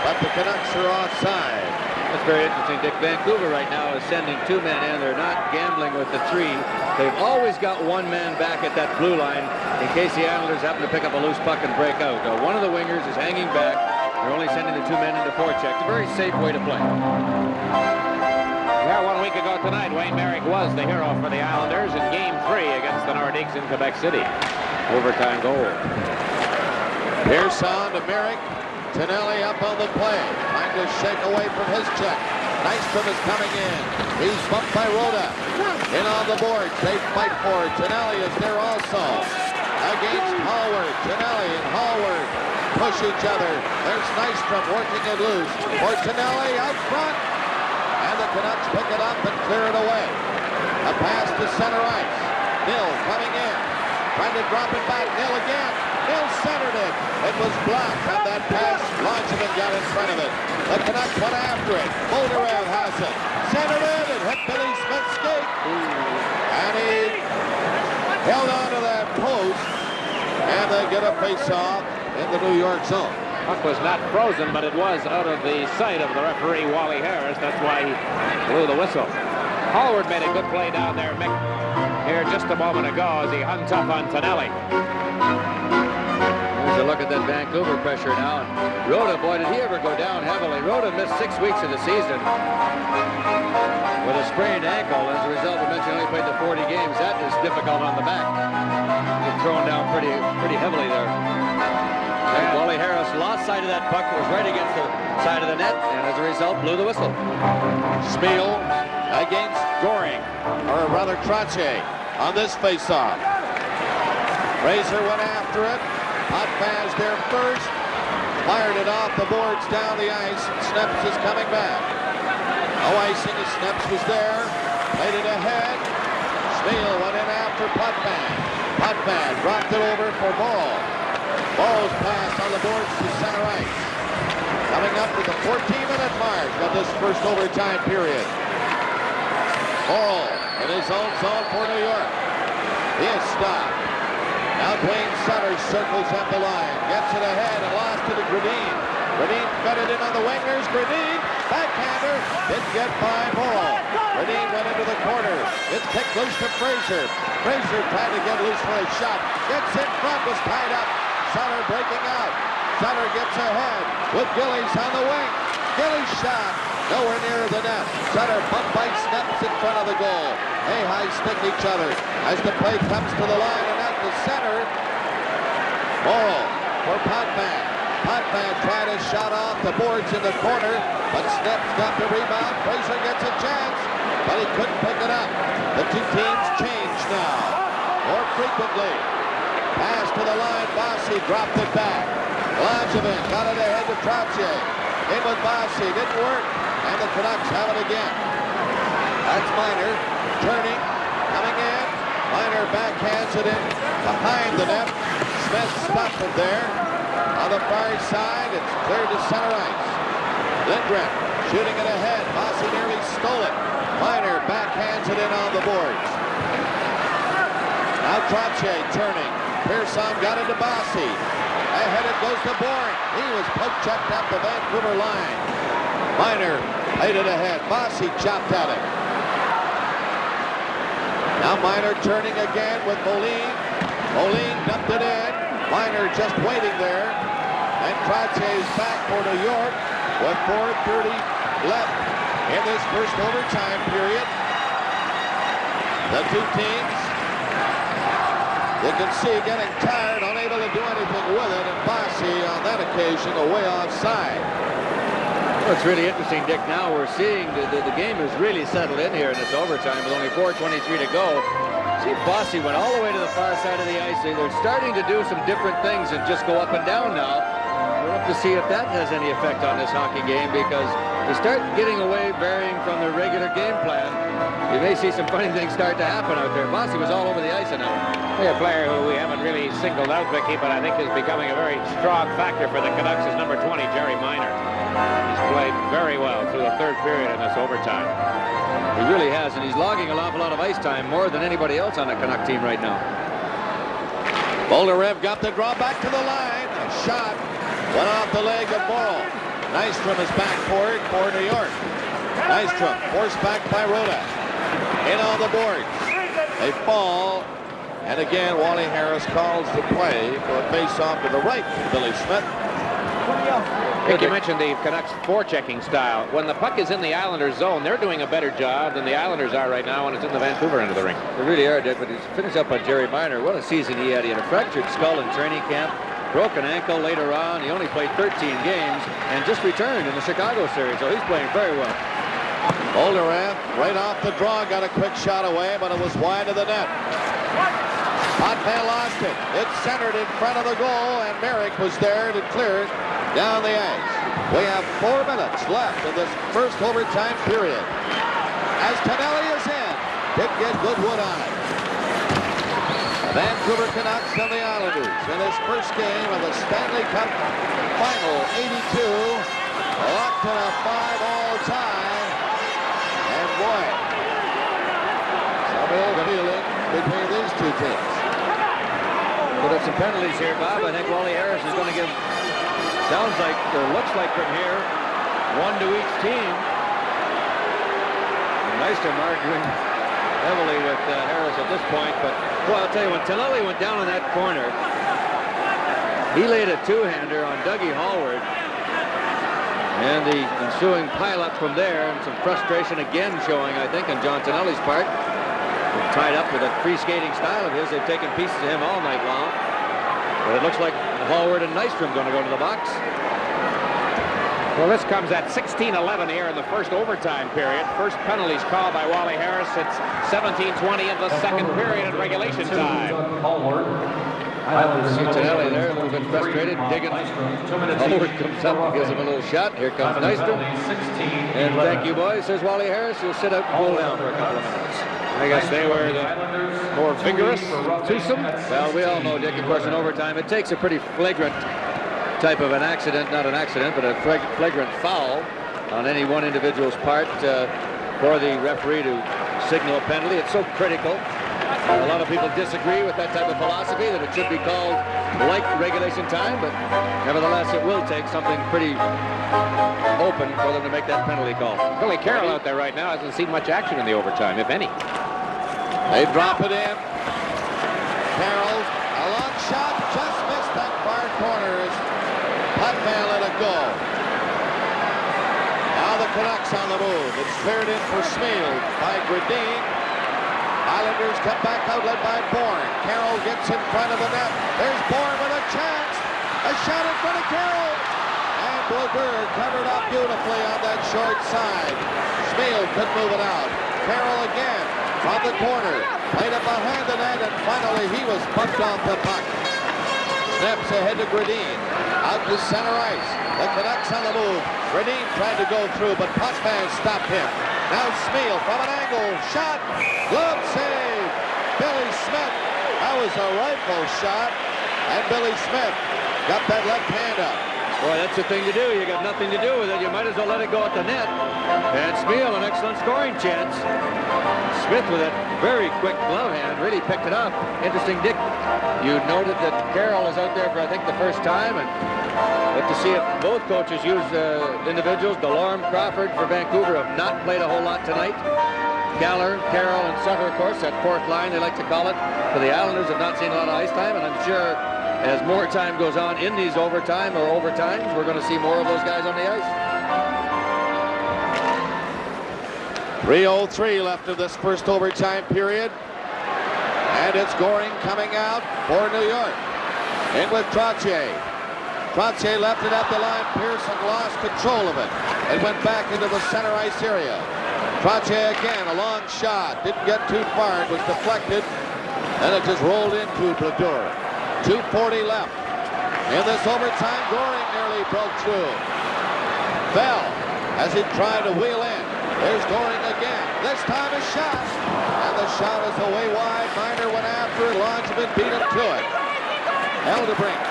but the Canucks are offside. That's very interesting, Dick. Vancouver right now is sending 2 men in. They're not gambling with the 3. They've always got 1 man back at that blue line in case the Islanders happen to pick up a loose puck and break out. One of the wingers is hanging back. They're only sending the 2 men into forecheck. It's a very safe way to play. Well, 1 week ago tonight, Wayne Merrick was the hero for the Islanders in Game 3 against the Nordiques in Quebec City. Overtime goal. Pearson to Merrick. Tonelli up on the play. Trying to shake away from his check. Nystrom is coming in. He's bumped by Rhoda. In on the board. They fight for it. Tonelli is there also. Against Hallward. Tonelli and Hallward push each other. There's Nystrom working it loose. For Tonelli out front. And the Canucks pick it up and clear it away. A pass to center ice. Nil coming in. Trying to drop it back. Nil again. Nil centered it. It was blocked on that pass. Langevin got in front of it. The Canucks went after it. Bolderev has it. Centered it. It hit Billy Smith's skate. And he held on to that post. And they get a face-off in the New York zone. Puck was not frozen, but it was out of the sight of the referee, Wally Harris. That's why he blew the whistle. Hallward made a good play down there, Mick, here just a moment ago as he hung tough on Tonelli. Here's a look at that Vancouver pressure now. Rhoda, boy, did he ever go down heavily. Rhoda missed 6 weeks of the season with a sprained ankle. As a result, we mentioned he only played the 40 games. That is difficult on the back. He's thrown down pretty heavily there. And Wally Harris lost sight of that puck, was right against the side of the net, and as a result, blew the whistle. Spiel against Goring, or rather Trottier, on this face-off. Razor went after it. Potvin there first. Fired it off the boards down the ice. Sneps is coming back. No icing as Sneps was there. Played it ahead. Spiel went in after Potvin. Potvin dropped it over for Ball. Ball's pass on the boards to center ice. Coming up to the 14-minute mark of this first overtime period. Ball in his own zone for New York. He is stopped. Now Dwayne Sutter circles up the line. Gets it ahead and lost to the Gradin. Gradin fed it in on the wingers. Gradin, backhander, didn't get by Ball. Gradin went into the corner. It's kicked loose to Fraser. Fraser trying to get loose for a shot. Gets in front, was tied up. Sutter breaking out. Sutter gets ahead with Gillies on the wing. Gillies shot nowhere near the net. Sutter bumped by Sneps in front of the goal. They high stick each other as the play comes to the line and out to center. Morrow for Potvin. Potvin tried a shot off the boards in the corner, but Sneps got the rebound. Fraser gets a chance, but he couldn't pick it up. The two teams change now more frequently. Pass to the line. Bossy dropped it back. Langevin got it ahead to Trottier. In with Bossy. Didn't work. And the Canucks have it again. That's Miner. Turning. Coming in. Miner backhands it in behind the net. Smith stopped it there. On the far side, it's cleared to center ice. Lindgren shooting it ahead. Bossy nearly stole it. Miner backhands it in on the boards. Now Trottier turning. Pearson got into Bossy. Ahead it goes to Boring. He was poke-checked up the Vancouver line. Miner played it ahead. Bossy chopped at it. Now Miner turning again with Moline. Moline dumped it in. Miner just waiting there. And Trottier's back for New York with 4:30 left in this first overtime period. The two teams, you can see, getting tired, unable to do anything with it, and Bossy on that occasion away offside. Well, it's really interesting, Dick. Now we're seeing the game has really settled in here in this overtime with only 4:23 to go. See, Bossy went all the way to the far side of the ice. They're starting to do some different things and just go up and down now. We'll have to see if that has any effect on this hockey game, because they start getting away, varying from their regular game plan. You may see some funny things start to happen out there. Bossy was all over the ice enough. A player who we haven't really singled out, Vicky, but I think is becoming a very strong factor for the Canucks is number 20, Jerry Minor. He's played very well through the third period in this overtime. He really has, and he's logging an awful lot of ice time, more than anybody else on the Canuck team right now. Bolderev got the draw back to the line. A shot went off the leg of Morrow. Nystrom is back for it for New York. Nystrom forced back by Rhoda. In on the boards. They fall. And again, Wally Harris calls the play for a face-off to the right of Billy Smith. I think you mentioned the Canucks forechecking style. When the puck is in the Islanders' zone, they're doing a better job than the Islanders are right now when it's in the Vancouver end of the ring. They really are, Dick, but he's finished up on Jerry Minor. What a season he had. He had a fractured skull in training camp, broken ankle later on. He only played 13 games and just returned in the Chicago series, so he's playing very well. Bolderev, right off the draw, got a quick shot away, but it was wide of the net. Potvin lost it. It's centered in front of the goal, and Merrick was there to clear it down the ice. We have 4 minutes left in this first overtime period. As Tonelli is in, did get good wood on it. Vancouver Canucks and the Islanders in this first game of the Stanley Cup Final 82. Locked in a 5-all tie. And boy, some ill feeling between these two teams. But there's some penalties here, Bob. I think Wally Harris is going to give, sounds like, or looks like from here, 1 to each team. Nystrom arguing heavily with Harris at this point, but well, I'll tell you, when Tonelli went down in that corner, he laid a two-hander on Dougie Hallward, and the ensuing pile-up from there, and some frustration again showing, I think, on John Tonelli's part. Tied up with a free skating style of his. They've taken pieces of him all night long. But it looks like Hallward and Nystrom going to go to the box. Well, this comes at 16-11 here in the first overtime period. First penalties called by Wally Harris. It's 17-20 in the second period in regulation time. See Tonelli there, a little bit frustrated, digging. Hallward comes up and gives him a little shot. Here comes Nystrom. And thank you, boys, says Wally Harris. You'll sit up and cool down for a couple of minutes. I guess they were the more vigorous twosome. Well, we all know, Dick, of course, in overtime, it takes a pretty flagrant type of an accident, not an accident, but a flagrant foul on any one individual's part for the referee to signal a penalty. It's so critical. A lot of people disagree with that type of philosophy, that it should be called like regulation time, but nevertheless, it will take something pretty open for them to make that penalty call. Billy Carroll out there right now hasn't seen much action in the overtime, if any. They drop it in. Carroll, a long shot, just missed that far corner as Potvin let it go. Now the Canucks on the move. It's cleared in for Smeal by Gradine. Islanders come back out led by Bourne. Carroll gets in front of the net. There's Bourne with a chance. A shot in front of Carroll. And Brodeur covered up beautifully on that short side. Smeal couldn't move it out. Carroll again from the corner. Played it behind the net, and finally he was bumped off the puck. Snaps ahead to Gradine. Out to center ice. The Canucks on the move. Gradine tried to go through, but Potvin stopped him. Now Smeal from an angle. Shot. Glove save. Billy Smith. That was a rifle shot. And Billy Smith got that left hand up. Boy, that's the thing to do. You got nothing to do with it. You might as well let it go at the net. And Smeal, an excellent scoring chance. Smith with that very quick glove hand really picked it up. Interesting, Dick. You noted that Carroll is out there for, I think, the first time, and but to see if both coaches use individuals. Delorme, Crawford for Vancouver have not played a whole lot tonight. Keller, Carroll, and Sutter, of course, that fourth line, they like to call it. For the Islanders, have not seen a lot of ice time, and I'm sure as more time goes on in these overtimes, we're going to see more of those guys on the ice. 3:03 left of this first overtime period. And it's Goring coming out for New York. In with Trottier. Trottier left it up the line. Pearson lost control of it. It went back into the center ice area. Trottier again, a long shot. Didn't get too far. It was deflected. And it just rolled into Brodeur. 2:40 left. In this overtime, Goring nearly broke through. Fell as he tried to wheel in. There's Goring again. This time a shot. And the shot is away wide. Miner went after it. Lodgeman beat him to it. Eldebrink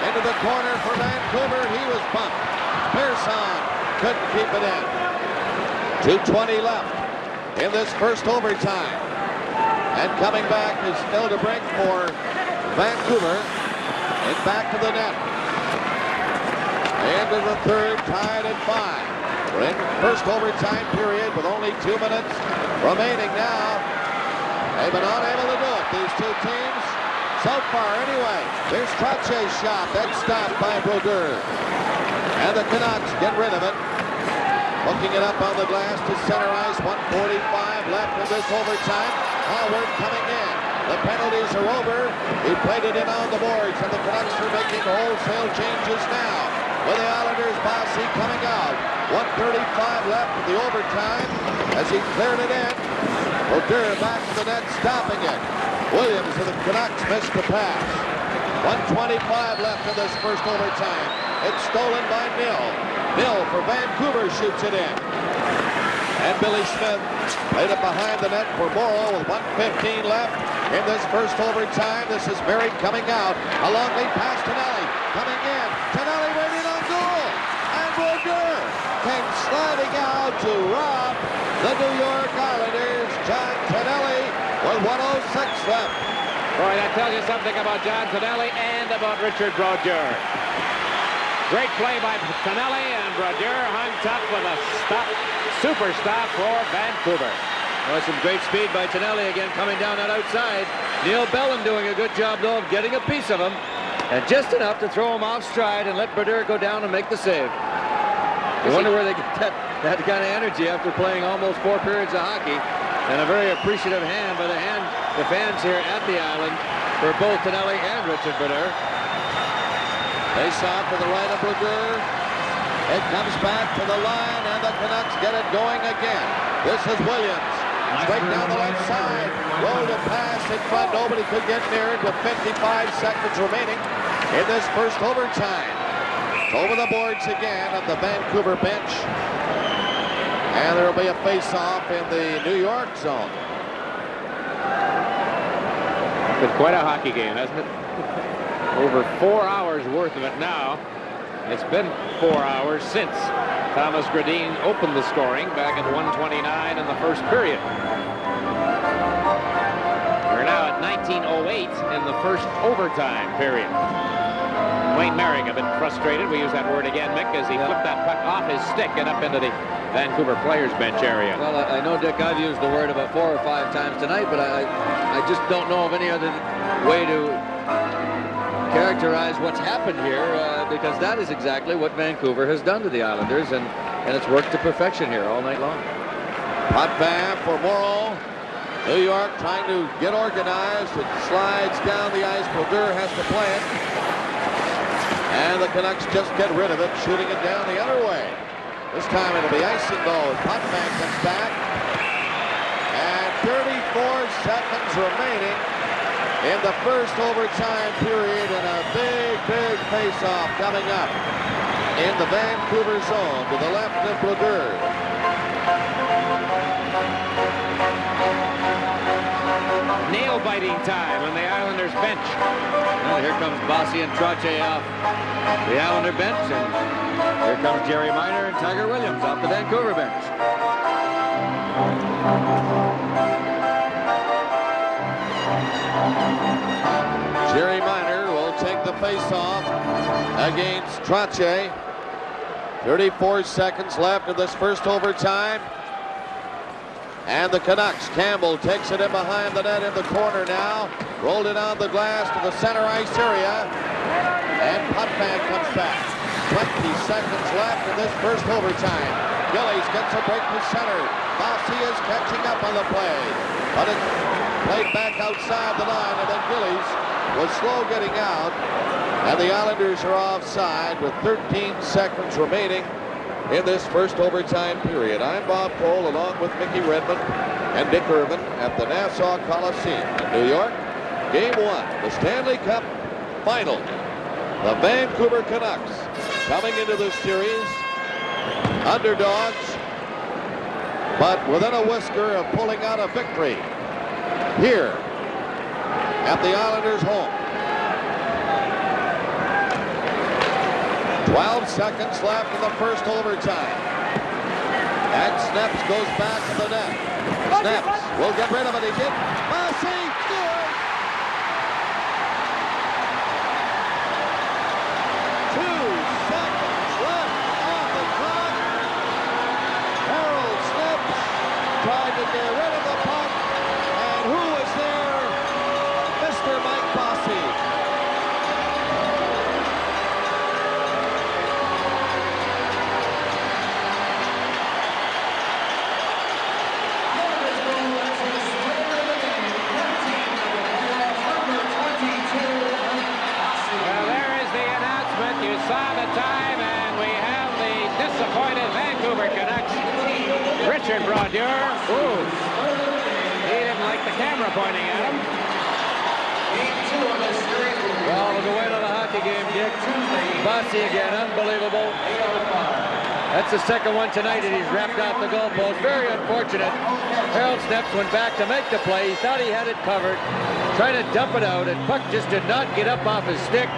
into the corner for Vancouver. He was bumped. Pearson couldn't keep it in. 2:20 left in this first overtime. And coming back is Eldebrink for Vancouver. And back to the net. Into the third, tied at 5. We're in first overtime period with only 2 minutes remaining now. They've been unable to do it, these two teams, so far anyway. There's Trottier's shot. That's stopped by Brodeur. And the Canucks get rid of it. Hooking it up on the glass to center ice. 1:45 left in this overtime. Howard coming in. The penalties are over. He played it in on the boards, and the Canucks are making wholesale changes now. With the Islanders, Bossy coming out. 1:35 left in the overtime as he cleared it in. Brodeur back to the net, stopping it. Williams and the Canucks missed the pass. 1:25 left in this first overtime. It's stolen by Nill. Nill for Vancouver shoots it in. And Billy Smith played it behind the net for Morrow with 1:15 left in this first overtime. This is Merrick coming out. A long lead pass to Tonelli. Coming in. Tonelli waiting on goal. And Brodeur came sliding out to rob the New York Islanders. John Tonelli with 1:06 left. Boy, that tells you something about John Tonelli and about Richard Brodeur. Great play by Tonelli, and Brodeur hung tough with a stop, super stop for Vancouver. Well, some great speed by Tonelli again coming down that outside. Neil Bellin doing a good job, though, of getting a piece of him. And just enough to throw him off stride and let Brodeur go down and make the save. You wonder where they get that kind of energy after playing almost 4 periods of hockey. And a very appreciative hand by the fans here at the Island for both Tonelli and Richard Brodeur. Face off to the right of Brodeur. It comes back to the line, and the Canucks get it going again. This is Williams. Straight down the left side. Rolled a pass in front. Nobody could get near it with 55 seconds remaining in this first overtime. It's over the boards again at the Vancouver bench. And there will be a face-off in the New York zone. It's quite a hockey game, hasn't it? Over 4 hours worth of it now. It's been 4 hours since Thomas Gradin opened the scoring back at 1:29 in the first period. We're now at 19:08 in the first overtime period. Wayne Merrick a bit frustrated. We use that word again, Mick, as he flipped that puck off his stick and up into the Vancouver players bench area. Well, I know, Dick, I've used the word about 4 or 5 times tonight, but I just don't know of any other way to characterize what's happened here, because that is exactly what Vancouver has done to the Islanders, and it's worked to perfection here all night long. Potvin for Morrow. New York trying to get organized. It slides down the ice. Brodeur has to play it. And the Canucks just get rid of it, shooting it down the other way. This time it'll be icing though. Potvin comes back. And 34 seconds remaining in the first overtime period, and a big face-off coming up in the Vancouver zone to the left of Brodeur. Nail-biting time on the Islanders bench. And here comes Bossy and Trottier off the Islander bench, and here comes Jerry Miner and Tiger Williams off the Vancouver bench. Jerry Miner will take the face-off against Trottier. 34 seconds left in this first overtime. And the Canucks, Campbell takes it in behind the net in the corner now. Rolled it on the glass to the center ice area. And Potvin comes back. 20 seconds left in this first overtime. Gillies gets a break to center. Bossy is catching up on the play. But it's played back outside the line, and then Gillies was slow getting out. And the Islanders are offside with 13 seconds remaining in this first overtime period. I'm Bob Cole, along with Mickey Redmond and Dick Irvin at the Nassau Coliseum in New York. Game 1, the Stanley Cup final. The Vancouver Canucks coming into this series underdogs, but within a whisker of pulling out a victory here at the Islanders' home. 12 seconds left in the first overtime. And Snaps goes back to the net. Snaps will get rid of it. He did. Bossy scores! 2 seconds left on the clock. Harold Snaps tried to get rid of the puck. And who was there? Mr. Mike Bossy. Saw the time, and we have the disappointed Vancouver Canucks. Richard Brodeur. Ooh. He didn't like the camera pointing at him. Well, it was a way to the hockey game, Dick. Bossy again, unbelievable. That's the second one tonight, and he's wrapped out the goalpost. Very unfortunate. Harold Snaps went back to make the play. He thought he had it covered, trying to dump it out, and puck just did not get up off his stick.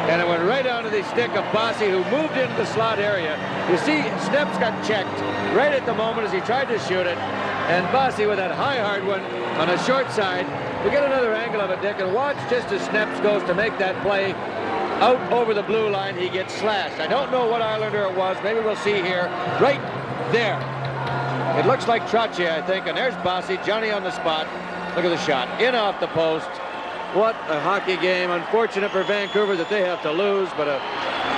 And it went right onto the stick of Bossy, who moved into the slot area. You see, Snaps got checked right at the moment as he tried to shoot it. And Bossy with that high hard one on the short side. We get another angle of it, Dick, and watch just as Snaps goes to make that play out over the blue line. He gets slashed. I don't know what Islander it was. Maybe we'll see here. Right there. It looks like Trottier, I think. And there's Bossy, Johnny on the spot. Look at the shot. In off the post. What a hockey game. Unfortunate for Vancouver that they have to lose, but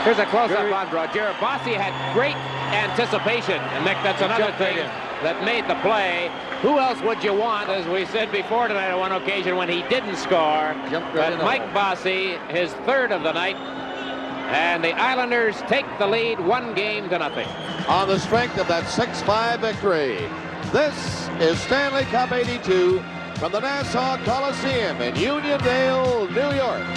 here's a close-up on Brodeur. Bossy had great anticipation, and Mick, that's another thing that made the play. Who else would you want, as we said before tonight on one occasion when he didn't score? But Mike Bossy, his third of the night, and the Islanders take the lead 1-0. On the strength of that 6-5 victory. This is Stanley Cup '82 from the Nassau Coliseum in Uniondale, New York.